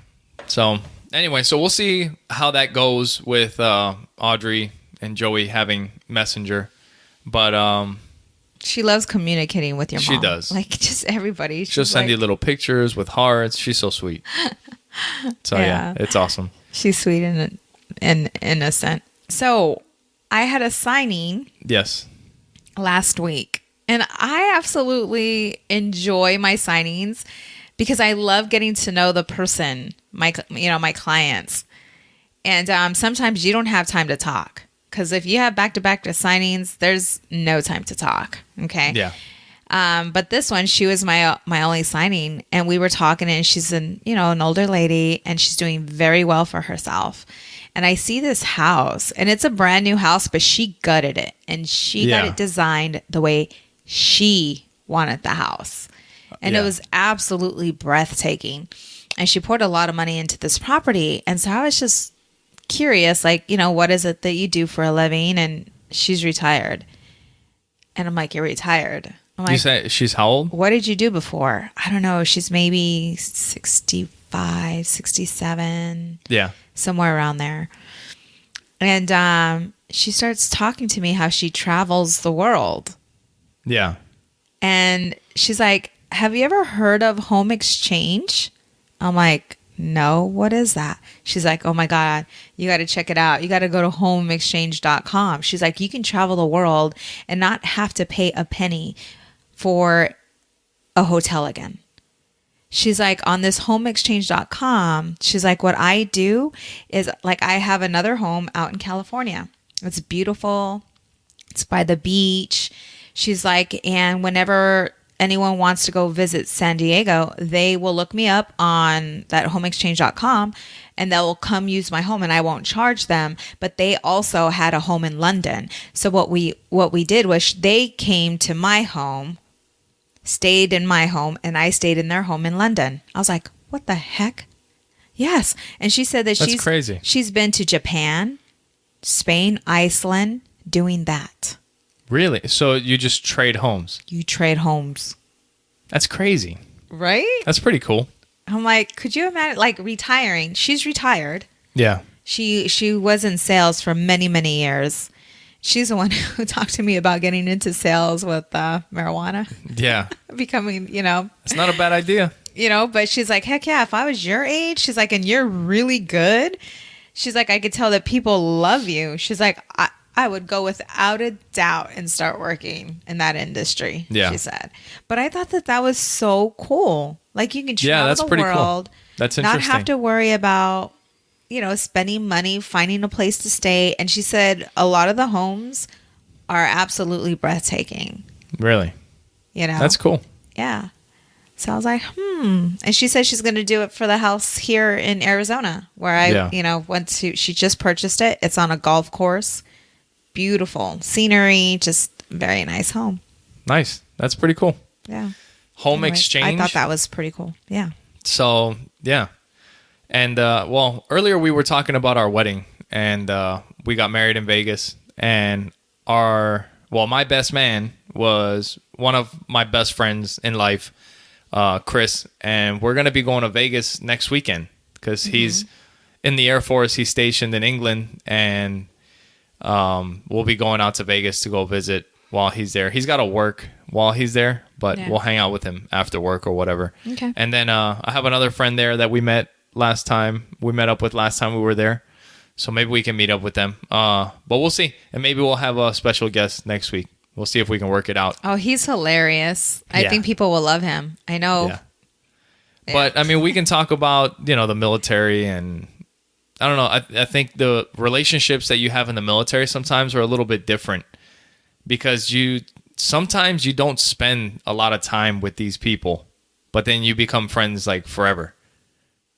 So, anyway, we'll see how that goes with Audri and Joey having Messenger. But she loves communicating with your mom. She does. Like, just everybody. She'll send you little pictures with hearts. She's so sweet. So, yeah, it's awesome. She's sweet and innocent. So... I had a signing last week, and I absolutely enjoy my signings because I love getting to know the person, my clients. And sometimes you don't have time to talk because if you have back-to-back signings, there's no time to talk. Okay. Yeah. But this one, she was my only signing, and we were talking, and she's an older lady, and she's doing very well for herself. And I see this house, and it's a brand new house, but she gutted it, and she got it designed the way she wanted the house. And it was absolutely breathtaking. And she poured a lot of money into this property. And so I was just curious, like, what is it that you do for a living? And she's retired. And I'm like, you're retired? I'm like, you say she's how old? What did you do before? I don't know. She's maybe 65, 67. Yeah. Somewhere around there. And she starts talking to me how she travels the world. Yeah. And she's like, have you ever heard of home exchange? I'm like, no, what is that? She's like, oh my God, you got to check it out. You got to go to homeexchange.com. She's like, you can travel the world and not have to pay a penny for a hotel again. She's like, on this homeexchange.com, she's like, what I do is like, I have another home out in California. It's beautiful. It's by the beach. She's like, and whenever anyone wants to go visit San Diego, they will look me up on that homeexchange.com and they'll come use my home and I won't charge them. But they also had a home in London. So what we did was they came to my home, stayed in my home, and I stayed in their home in London. I was like, what the heck? Yes. And she said that That's crazy. She's been to Japan, Spain, Iceland, doing that. Really? So you just trade homes? You trade homes. That's crazy. Right? That's pretty cool. I'm like, could you imagine, like, retiring? She's retired. Yeah. She was in sales for many, many years. She's the one who talked to me about getting into sales with marijuana. Yeah. Becoming, It's not a bad idea. But she's like, heck yeah, if I was your age, she's like, and you're really good. She's like, I could tell that people love you. She's like, I I would go without a doubt and start working in that industry, Yeah. she said. But I thought that was so cool. Like you can Yeah, travel that's the pretty cool. world, That's not interesting. have to worry about, spending money, finding a place to stay. And she said a lot of the homes are absolutely breathtaking. Really? That's cool. Yeah. So I was like, And she said she's going to do it for the house here in Arizona where I, went to, she just purchased it. It's on a golf course. Beautiful scenery, just very nice home. Nice. That's pretty cool. Yeah. Home Anyways, exchange. I thought that was pretty cool. Yeah. So, yeah. And, earlier we were talking about our wedding and we got married in Vegas and my best man was one of my best friends in life, Chris, and we're going to be going to Vegas next weekend because he's in the Air Force. He's stationed in England, and we'll be going out to Vegas to go visit while he's there. He's got to work while he's there, but we'll hang out with him after work or whatever. Okay. And then I have another friend there that we met up with last time we were there. So maybe we can meet up with them. But we'll see. And maybe we'll have a special guest next week. We'll see if we can work it out. Oh, he's hilarious. I think people will love him. I know. Yeah. But, I mean, we can talk about, the military and I don't know. I think the relationships that you have in the military sometimes are a little bit different because sometimes you don't spend a lot of time with these people, but then you become friends like forever.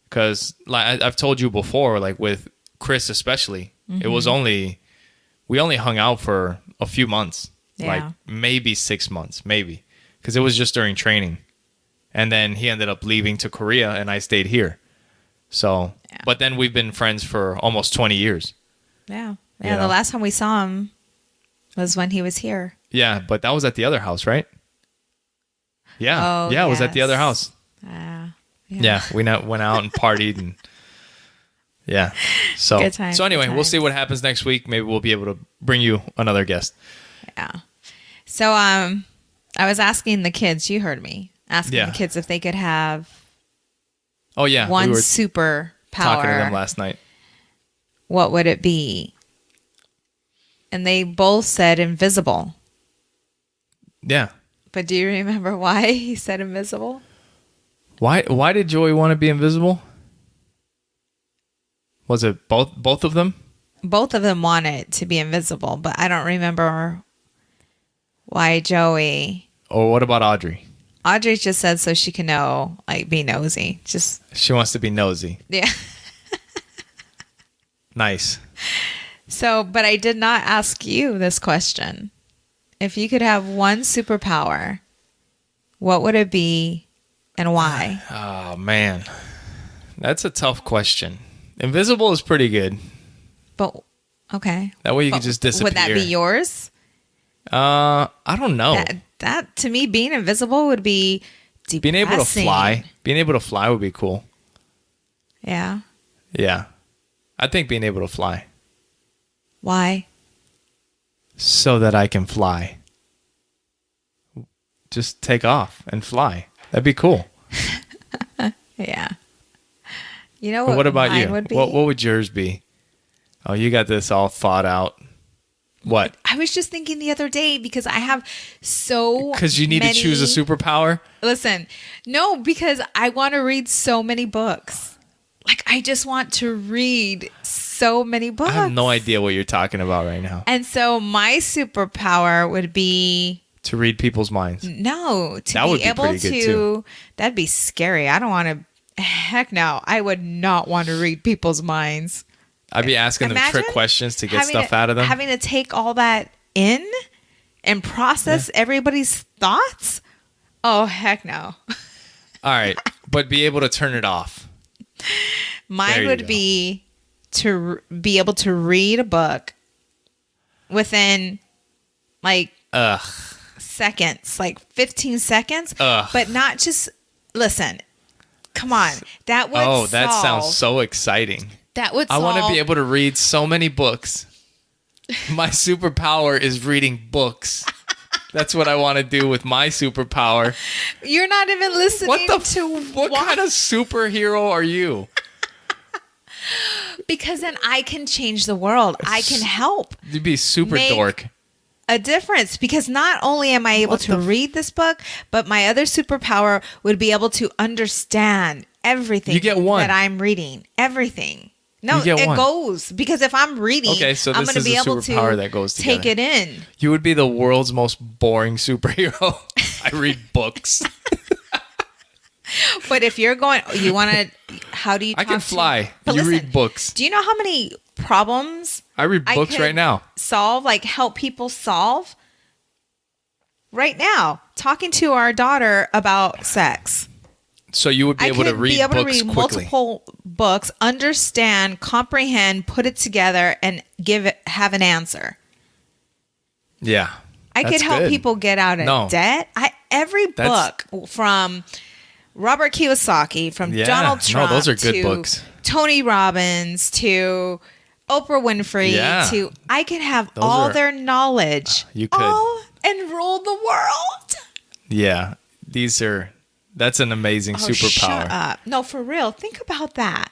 Because like I've told you before, like with Chris especially, it was we only hung out for a few months, like maybe 6 months, maybe, because it was just during training. And then he ended up leaving to Korea and I stayed here. So, but then we've been friends for almost 20 years. Yeah. Yeah. The last time we saw him was when he was here. Yeah. But that was at the other house, right? Yeah. It was at the other house. Yeah. We went out and partied and yeah. So, good times, so anyway, good we'll see times. what happens next week. Maybe we'll be able to bring you another guest. Yeah. So, I was asking the kids, you heard me, asking the kids if they could have one we were superpower. talking to them last night. What would it be? And they both said invisible. Yeah. But do you remember why he said invisible? Why did Joey want to be invisible? Was it both of them? Both of them wanted to be invisible, but I don't remember why Joey. Or what about Audrey? Audrey just said so she can know, like, be nosy. Just She wants to be nosy. yeah. Nice. So, but I did not ask you this question. If you could have one superpower, what would it be and why? Oh, man. That's a tough question. Invisible is pretty good. But, okay. That way you can just disappear. Would that be yours? I don't know. That to me, being invisible would be depressing. Being able to fly. Being able to fly would be cool. Yeah. Yeah. I think being able to fly. Why? So that I can fly. Just take off and fly. That'd be cool. Yeah. You know what about mine you? Would be? What would yours be? Oh, you got this all thought out. What? I was just thinking the other day because I have so Because you need to choose a superpower? Listen, no, because I want to read so many books. Like, I just want to read so many books. I have no idea what you're talking about right now. And so my superpower would be... To read people's minds. No, to That would be be able pretty good, too. That'd be scary. I don't want to... Heck no. I would not want to read people's minds. I'd be asking them trick questions to get stuff out of them. Having to take all that in and process everybody's thoughts? Oh, heck no. All right. But be able to turn it off. Mine would be to be able to read a book within like seconds, like 15 seconds. But not just, listen, come on. That would that sounds so exciting. That would I solve... want to be able to read so many books. My superpower is reading books. That's what I want to do with my superpower. You're not even listening What kind of superhero are you? Because then I can change the world. I can help You'd be super Make dork. a difference, because not only am I able to read this book, but my other superpower would be able to understand everything You get one. that I'm reading. Everything. No, You get it one. goes, because if I'm reading, Okay, so I'm this going to is be a able superpower to that goes take together. it in. You would be the world's most boring superhero. I read books. But if you're going, you want to, how do you I talk can to- fly. But You listen, read books. Do you know how many problems I read I books could right now. solve, like help people solve right now? Talking to our daughter about sex. So you would be able to read books quickly. Multiple books, understand, comprehend, put it together, and have an answer. Yeah. I That's could help good. people get out of No. debt. Every book from Robert Kiyosaki, from Yeah. Donald No, Trump, those are good to books. Tony Robbins, to Oprah Winfrey, Yeah. to I could have Those all are- their knowledge. You could. And rule the world. Yeah. That's an amazing superpower. Shut up. No, for real. Think about that.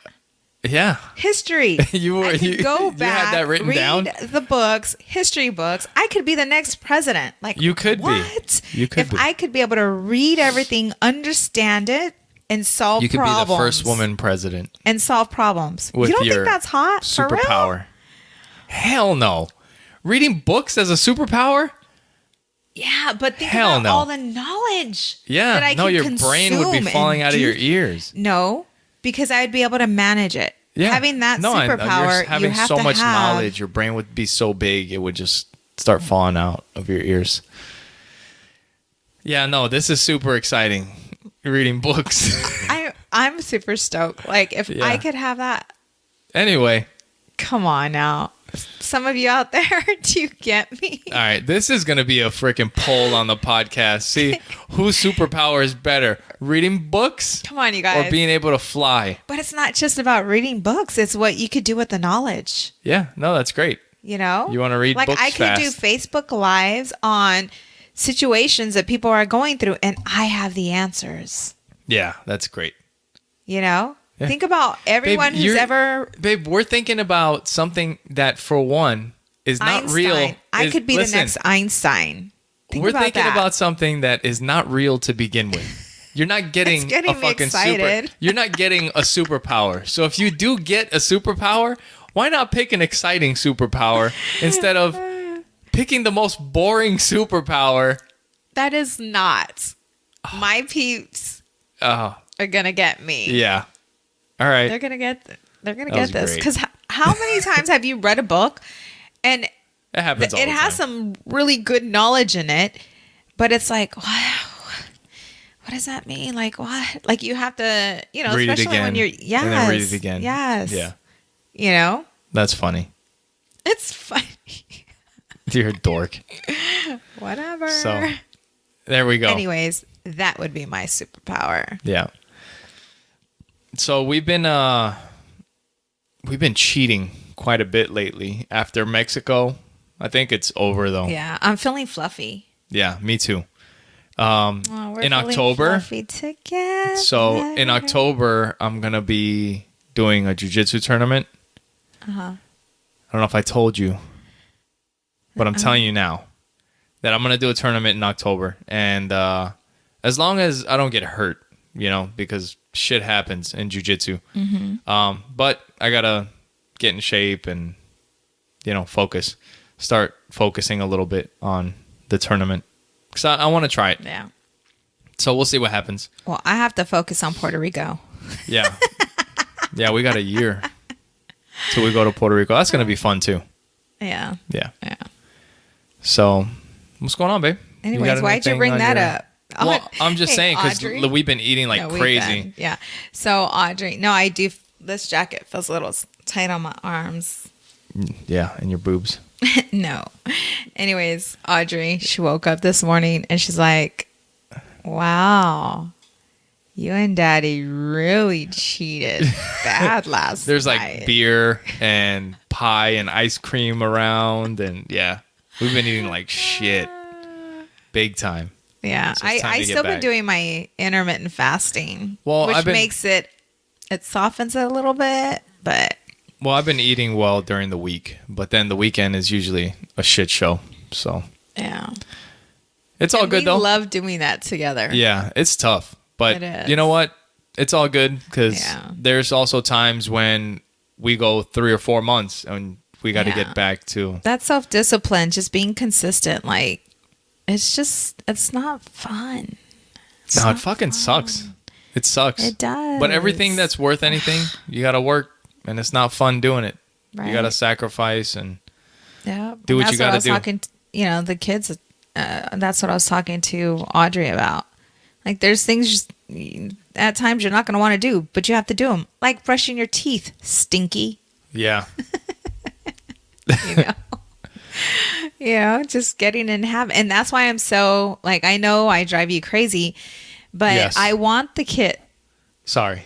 Yeah. History. I could go you back, had that written read down? the books, history books. I could be the next president. Like, You could be. what? You could if be. I could be able to read everything, understand it, and solve You could problems. be the first woman president And solve problems. with You don't your think that's hot? For real? superpower. Hell no. Reading books as a superpower? Yeah, but think Hell about no. all the knowledge. Yeah. that I No, can your brain would be consume falling and out of do- your ears. No, because I'd be able to manage it. Yeah. Having that no, and superpower, you're having you have so to much have, knowledge, your brain would be so big it would just start falling out of your ears. Yeah, no, this is super exciting. Reading books. I'm super stoked. Like, if Yeah. I could have that. Anyway, Come on now. Some of you out there, do you get me? all right, this is going to be a freaking poll on the podcast. See whose superpower is better, reading books Come on, you guys. or being able to fly. But it's not just about reading books. It's what you could do with the knowledge. Yeah, no, that's great. You know? You wanna read like books I could do fast. Facebook Lives on situations that people are going through, and I have the answers. Yeah, that's great. You know? Yeah. Think about everyone who's ever Babe, we're thinking about something that, for one, is not Einstein. real. I could be Listen, the next Einstein. Think we're about thinking that. about something that is not real to begin with. You're not getting, It's getting a me fucking excited. You're not getting a superpower. So if you do get a superpower, why not pick an exciting superpower instead of picking the most boring superpower? That is not. My peeps Oh, are gonna get me. yeah. All right. They're gonna get was this great. because how many times have you read a book and It happens all it the has time. some really good knowledge in it, but it's like, wow, what does that mean? Like what? Like you have to, you know, Read it especially when again, you're and then read it again. Yes. Yeah. You know, That's funny. it's funny. You're a dork. Whatever. So there we go. Anyways, that would be my superpower. Yeah. So we've been cheating quite a bit lately after Mexico. I think it's over though. Yeah, I'm feeling fluffy. Yeah, me too. Oh, we're In feeling October. fluffy together. So in October, I'm gonna be doing a jiu-jitsu tournament. I don't know if I told you, but I'm telling you now that I'm gonna do a tournament in October, and as long as I don't get hurt, you know, because shit happens in jiu-jitsu. But I gotta get in shape and, you know, start focusing a little bit on the tournament because I want to try it. Yeah. So we'll see what happens. Well, I have to focus on Puerto Rico. Yeah. Yeah, we got a year till we go to Puerto Rico. That's gonna be fun too. Yeah. Yeah. Yeah. So what's going on, babe? Anyways, why'd you bring that up? Well, I'm just saying because Audrey? we've been eating like No, we've crazy. been- yeah. So Audrey, no, I do. This jacket feels a little tight on my arms. Yeah, and your boobs. No. Anyways, Audrey, she woke up this morning and she's like, "Wow, you and Daddy really cheated bad last There's like night." beer and pie and ice cream around, and yeah, we've been eating like shit, big time. Yeah, So it's time I to get still been back. doing my intermittent fasting, Well, which I've been- makes it softens it a little bit, but Well, I've been eating well during the week, but then the weekend is usually a shit show. So Yeah. it's all good, though. We love doing that together. Yeah, it's tough. But It is. you know what? It's all good because Yeah. there's also times when we go 3 or 4 months and we got to Yeah. get back to. That self-discipline, just being consistent, like, it's not fun. It's No, not it fucking sucks. It sucks. It does. But everything that's worth anything, you got to work, and it's not fun doing it. You Right. got to sacrifice and Yeah. do what And you that's gotta I was do. Talking the kids, that's what I was talking to Audrey about. Like, there's things at times you're not going to want to do, but you have to do them. Like brushing your teeth, stinky. yeah. You know, just getting in habit. And that's why I'm so, like, I know I drive you crazy, but Yes. I want the kid. Sorry.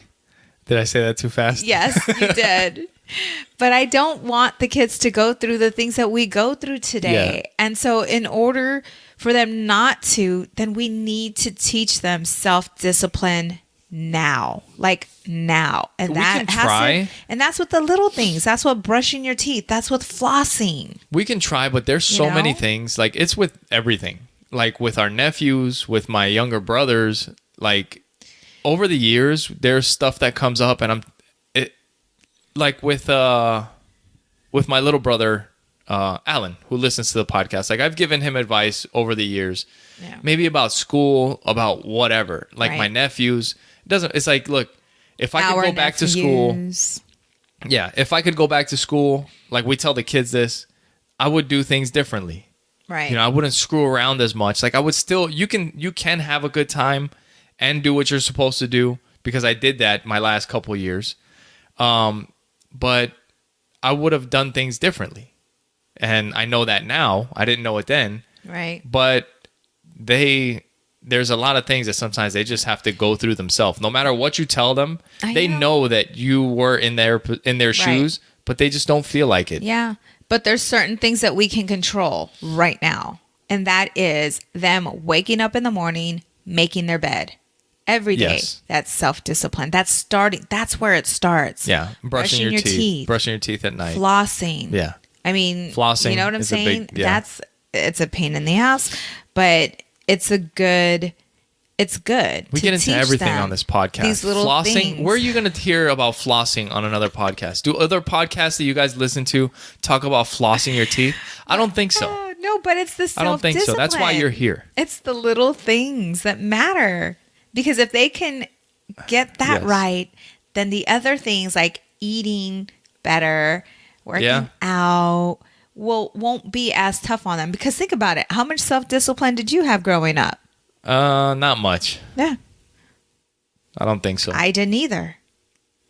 Did I say that too fast? Yes, you did. But I don't want the kids to go through the things that we go through today. Yeah. And so in order for them not to, then we need to teach them self-discipline now. Like now. And We that can has try. to, and that's with the little things. That's what brushing your teeth. That's with flossing. We can try, but there's so You many know? things. Like, it's with everything. Like, with our nephews, with my younger brothers. Like, over the years, there's stuff that comes up, and like with my little brother, Alan, who listens to the podcast. Like, I've given him advice over the years, Yeah. maybe about school, about whatever. Like, Right. my nephews, it's like, look, if I could go back to school, yeah, if I could go back to school, like we tell the kids this, I would do things differently. Right. You know, I wouldn't screw around as much. Like, I would still, you can have a good time and do what you're supposed to do, because I did that my last couple years. But I would have done things differently. And I know that now. I didn't know it then. Right. But there's a lot of things that sometimes they just have to go through themselves. No matter what you tell them, they know that you were in their shoes, but they just don't feel like it. Yeah. But there's certain things that we can control right now. And that is them waking up in the morning, making their bed every day. Yes. That's self-discipline. That's where it starts. Yeah. Brushing your teeth. Brushing your teeth at night. Flossing. Yeah. I mean, Flossing you know what I'm is a saying? big- yeah. It's a pain in the ass, but it's good. We to get into teach everything them on this podcast. These little flossing. things. Where are you going to hear about flossing on another podcast? Do other podcasts that you guys listen to talk about flossing your teeth? I don't think so. No, but it's the self-discipline. I don't think so. That's why you're here. It's the little things that matter. Because if they can get that Yes. right, then the other things like eating better, working Yeah. out, won't be as tough on them. Because think about it. How much self-discipline did you have growing up? Not much. Yeah. I don't think so. I didn't either.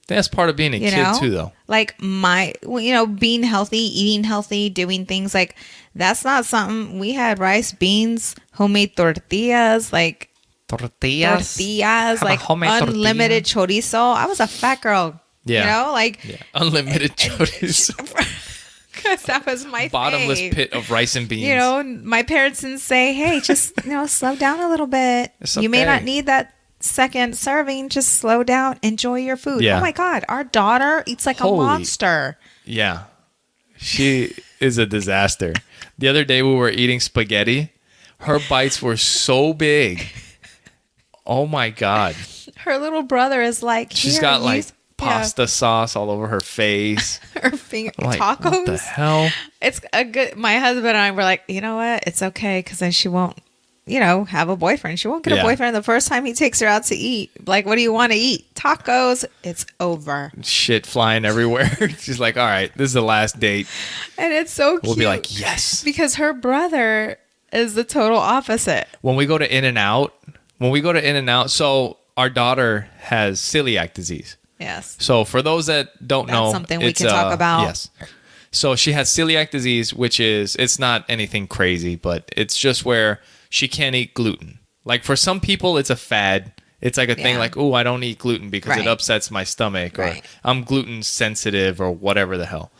That's part of being a You kid know? too, though. Like being healthy, eating healthy, doing things like that's not something we had. Rice, beans, homemade tortillas, like Tortillas. tortillas, Have a like homemade tortilla. unlimited chorizo. I was a fat girl. Yeah. You know, like Yeah. Unlimited chorizo. because that was my Bottomless fave. pit of rice and beans. You know, my parents didn't say, "Hey, just slow down a little bit. It's You may okay. not need that second serving. Just slow down. Enjoy your food." Yeah. Oh my God, our daughter eats like Holy- a monster. Yeah. She is a disaster. The other day we were eating spaghetti. Her bites were so big. Oh my God. Her little brother is like, She's "Here, got like use-" pasta sauce all over her face. her finger I'm like, tacos. what the hell? It's a good. My husband and I were like, you know what? It's okay because then she won't, have a boyfriend. She won't get Yeah. a boyfriend the first time he takes her out to eat. Like, what do you want to eat? Tacos. It's over. Shit flying everywhere. She's like, all right, this is the last date. And it's so cute. We'll be like, yes. because her brother is the total opposite. When we go to In-N-Out, so our daughter has celiac disease. Yes. So for those that don't That's know, something we it's, can talk about. Yes. So she has celiac disease, which it's not anything crazy, but it's just where she can't eat gluten. Like for some people, it's a fad. It's like a thing Yeah. like, oh, I don't eat gluten because Right. it upsets my stomach, or Right. I'm gluten sensitive, or whatever the hell.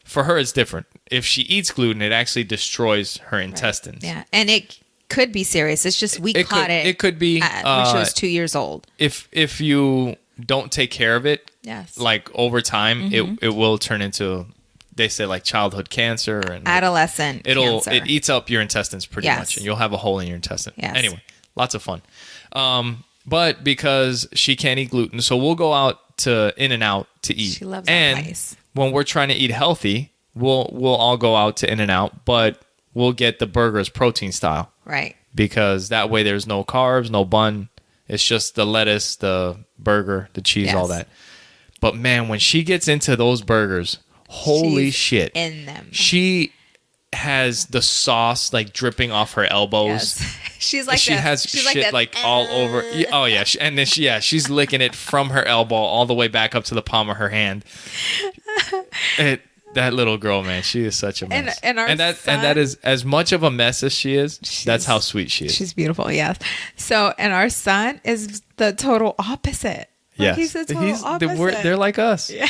For her, it's different. If she eats gluten, it actually destroys her intestines. Yeah. And it could be serious. It's just we It caught could- it. it could be, when she was 2 years old. If you don't take care of it, Yes. like over time, it will turn into, they say, like childhood cancer and Adolescent cancer. it eats up your intestines pretty Yes. much, and you'll have a hole in your intestine. Yes. Anyway, lots of fun. But because she can't eat gluten, so we'll go out to In-N-Out to eat. She loves that and place. when we're trying to eat healthy, we'll all go out to In-N-Out, but we'll get the burgers protein style. Right. Because that way there's no carbs, no bun. It's just the lettuce, the burger, the cheese, all Yes. that. But man, when she gets into those burgers, holy She's shit. in them. She has the sauce like dripping off her elbows. Yes. She's like She that. has She's shit like all over. Oh yeah, and then she's licking it from her elbow all the way back up to the palm of her hand. That little girl, man, she is such a mess. And that is as much of a mess as she is. That's how sweet she is. She's beautiful, yes. So, and our son is the total opposite. Like, Yes, he's the total opposite. they're like us. Yeah.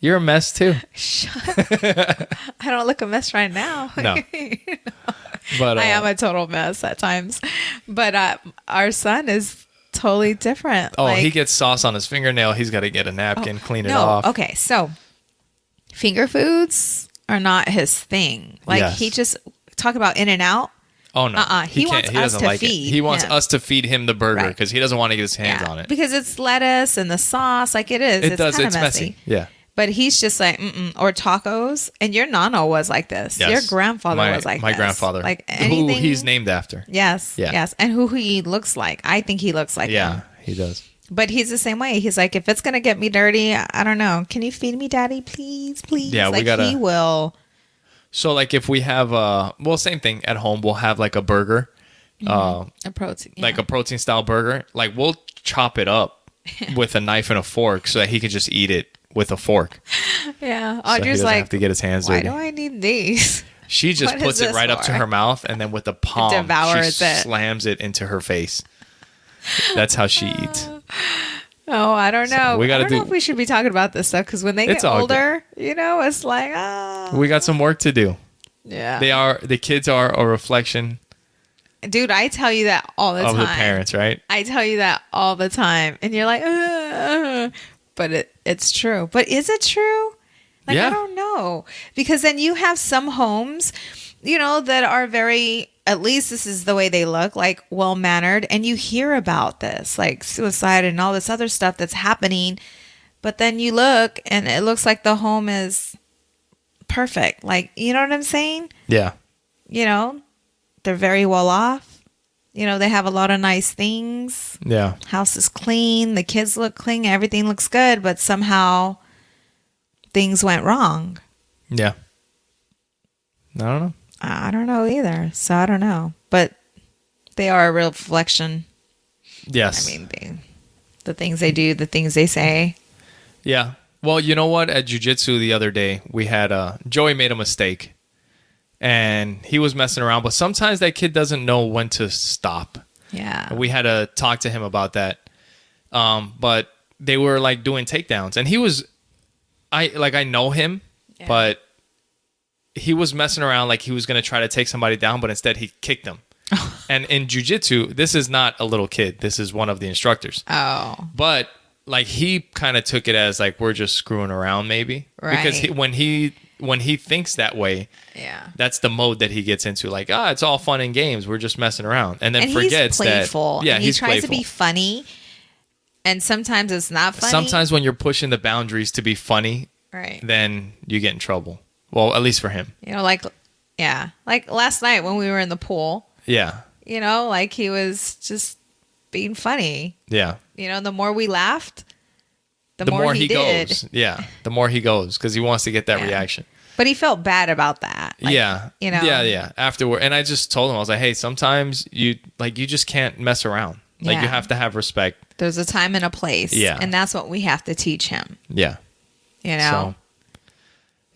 You're a mess too. I don't look a mess right now. No. But I am a total mess at times. But our son is totally different. oh, he gets sauce on his fingernail. He's got to get a napkin, clean it off. Okay, so finger foods are not his thing. Like Yes. he just talk about In-N-Out. Oh no, He wants us doesn't to like feed it. He wants him. us to feed him the burger Right. because he doesn't want to get his hands on it. Because it's lettuce and the sauce, like it is. It does. Kinda It's messy. Yeah. But he's just like, or tacos. And your nana was like this. Yes. Your grandfather My- was like my this. grandfather, Like who anything. he's named after. Yes. Yeah. Yes. And who he looks like. I think he looks like Yeah, him. he does. But he's the same way. He's like, if it's going to get me dirty, I don't know. Can you feed me, daddy? Please, please. Yeah, we like, gotta- he will. So like if we have same thing at home, we'll have like a burger, A protein. like a protein style burger. Like we'll chop it up with a knife and a fork so that he can just eat it with a fork. Yeah. So he Audrey's doesn't like, have to get his hands why dirty. do I need these? She just What puts is it this right up to for? her mouth, and then with the palm, devours she it. slams it into her face. That's how she eats. Oh, I don't know. we gotta I don't know do- if we should be talking about this stuff because when they It's get all older, it's like, We got some work to do. yeah. The kids are a reflection Dude, I tell you that all the of time. the parents, right? I tell you that all the time. And you're like, but it's true. But is it true? Like, Yeah. I don't know. Because then you have some homes, that are very, at least this is the way they look, like well-mannered. And you hear about this, like suicide and all this other stuff that's happening. But then you look and it looks like the home is perfect. Like, you know what I'm saying? Yeah. They're very well off. They have a lot of nice things. Yeah. House is clean. The kids look clean. Everything looks good. But somehow things went wrong. Yeah. I don't know. I don't know either. So I don't know. But they are a real reflection. Yes. I mean, the things they do, the things they say. Yeah. Well, you know what? At jiu-jitsu the other day, we had Joey made a mistake. And he was messing around, but sometimes that kid doesn't know when to stop. Yeah. We had to talk to him about that. But they were like doing takedowns, and he was, I know him, Yeah. but he was messing around like he was going to try to take somebody down, but instead he kicked them. And in jiu-jitsu, this is not a little kid. This is one of the instructors. Oh. But like he kind of took it as like we're just screwing around, maybe. Right. Because when he thinks that way, Yeah. that's the mode that he gets into. Like, it's all fun and games. We're just messing around, and then And forgets he's playful. that. Yeah, and he he's tries playful. to be funny. And sometimes it's not funny. Sometimes when you're pushing the boundaries to be funny, Right. then you get in trouble. Well, at least for him. Like last night when we were in the pool, Yeah, like he was just being funny. yeah. The more we laughed, the The more he he did. goes, yeah, the more he goes because he wants to get that Yeah. reaction. But he felt bad about that. Like, yeah, yeah. Afterward, and I just told him, I was like, hey, sometimes you just can't mess around. Like Yeah. you have to have respect. There's a time and a place. Yeah. And that's what we have to teach him. Yeah. So,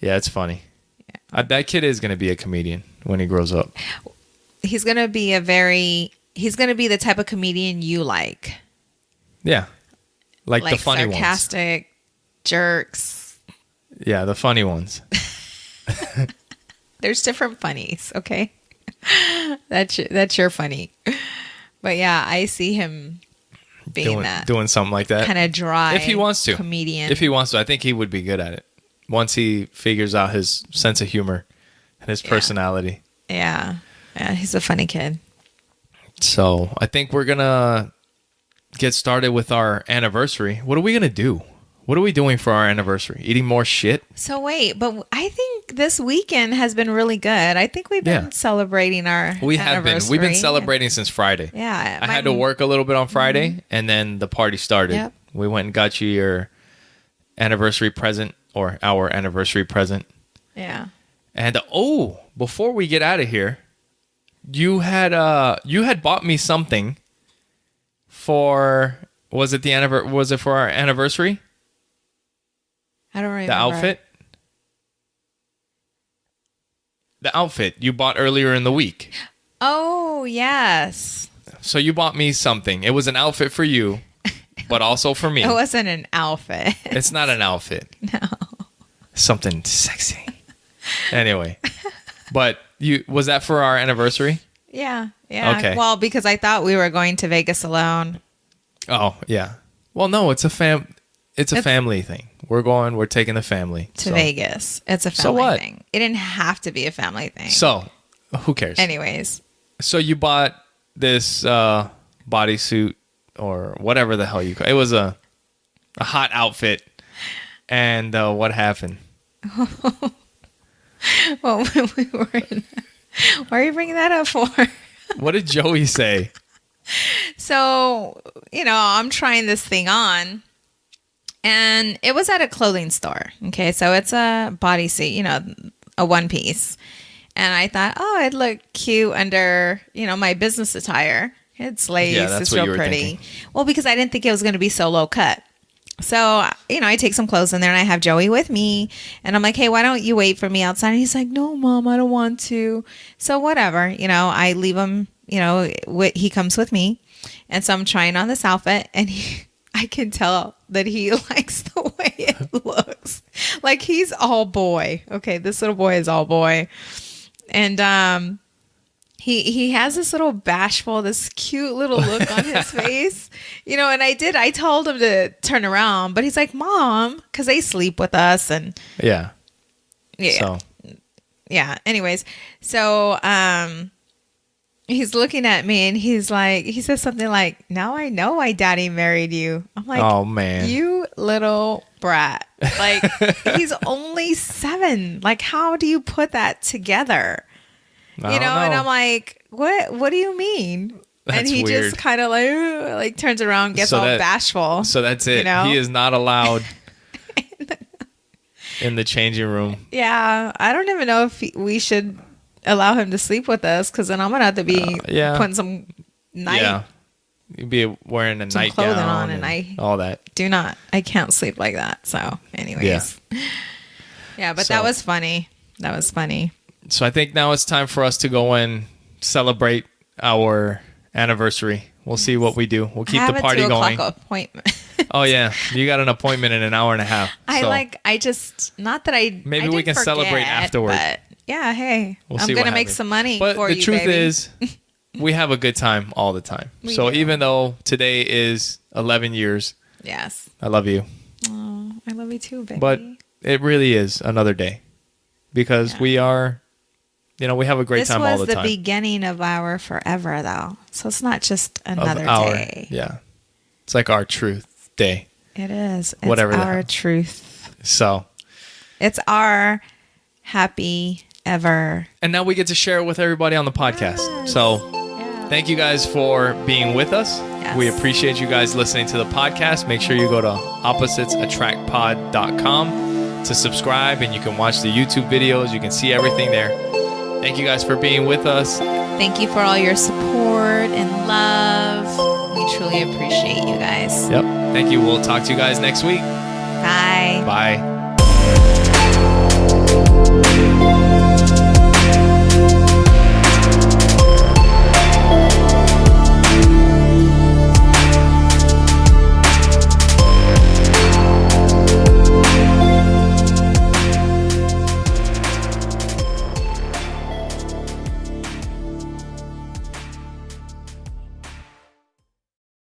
yeah, it's funny. That kid is going to be a comedian when he grows up. He's going to be the type of comedian you like. Yeah. Like the funny ones. sarcastic jerks. Yeah, the funny ones. There's different funnies, okay? That's your funny. But yeah, I see him being that doing something like that. kind of dry If he wants to. comedian. If he wants to, I think he would be good at it once he figures out his sense of humor and his personality. Yeah. Yeah, he's a funny kid. So I think we're gonna get started with our anniversary. What are we gonna do? What are we doing for our anniversary? Eating more shit? So wait, but I think this weekend has been really good. I think we've been celebrating our We have been. We've been anniversary. celebrating since Friday. Yeah. I had to work a little bit on Friday, and then the party started. Yep. We went and got you your anniversary present, or our anniversary present. Yeah. And before we get out of here, you had bought me something for, was it for our anniversary? I don't remember. The outfit? The outfit you bought earlier in the week. Oh, yes. So you bought me something. It was an outfit for you, but also for me. It wasn't an outfit. It's not an outfit. No. Something sexy. Anyway, but was that for our anniversary? Yeah. Yeah. Okay. Well, because I thought we were going to Vegas alone. Oh, yeah. Well, no, it's a family thing. We're taking the family To Vegas. It's a family what? thing. It didn't have to be a family thing. So, who cares? Anyways. So you bought this bodysuit or whatever the hell you call it. It was a hot outfit. And what happened? Well, we were in, why are you bringing that up for? What did Joey say? So, I'm trying this thing on. And it was at a clothing store. Okay, so it's a bodysuit, a one piece. And I thought, oh, it'd look cute under, my business attire. It's lace. Yeah, that's it's what you real were pretty. thinking. Well, because I didn't think it was going to be so low cut. So, I take some clothes in there and I have Joey with me. And I'm like, hey, why don't you wait for me outside? And he's like, no, Mom, I don't want to. So whatever, I leave him, he comes with me. And so I'm trying on this outfit and I can tell that he likes the way it looks. Like he's all boy. Okay, this little boy is all boy. And he has this little bashful, this cute little look on his face. And I told him to turn around, but he's like, Mom, because they sleep with us and Yeah. yeah. Yeah. Anyways, so he's looking at me and he says something like, now I know why Daddy married you. I'm like, Oh, man. You little brat. Like, he's only 7. Like, how do you put that together? I don't know. And I'm like, what do you mean? And That's he weird. just kind of like turns around, gets all bashful. So that's it. He is not allowed in the changing room. Yeah. I don't even know if we should allow him to sleep with us, because then I'm going to have to be putting some night. Yeah. You'd be wearing a Some nightgown clothing on and all that. I can't sleep like that. So anyways. Yeah, but that was funny. That was funny. So I think now it's time for us to go and celebrate our anniversary. We'll see what we do. We'll keep the party going. I have a 2:00 appointment. Oh yeah, you got an appointment in an hour and a half. Maybe we can celebrate afterward. But yeah, hey, We'll I'm see gonna what make happens. some money But for the you, truth baby. is, we have a good time all the time. We So do. even though today is 11 years, Yes. I love you. Oh, I love you too, baby. But it really is another day because we are, we have a great time all the time. This was the beginning of our forever, though. So it's not just another day. Yeah. It's like our truth day. It is. It's Whatever the our hell. truth. So. It's our happy ever. And now we get to share it with everybody on the podcast. So thank you guys for being with us. Yes. We appreciate you guys listening to the podcast. Make sure you go to oppositesattractpod.com to subscribe, and you can watch the YouTube videos. You can see everything there. Thank you guys for being with us. Thank you for all your support and love. We truly appreciate you guys. Yep. Thank you. We'll talk to you guys next week. Bye. Bye.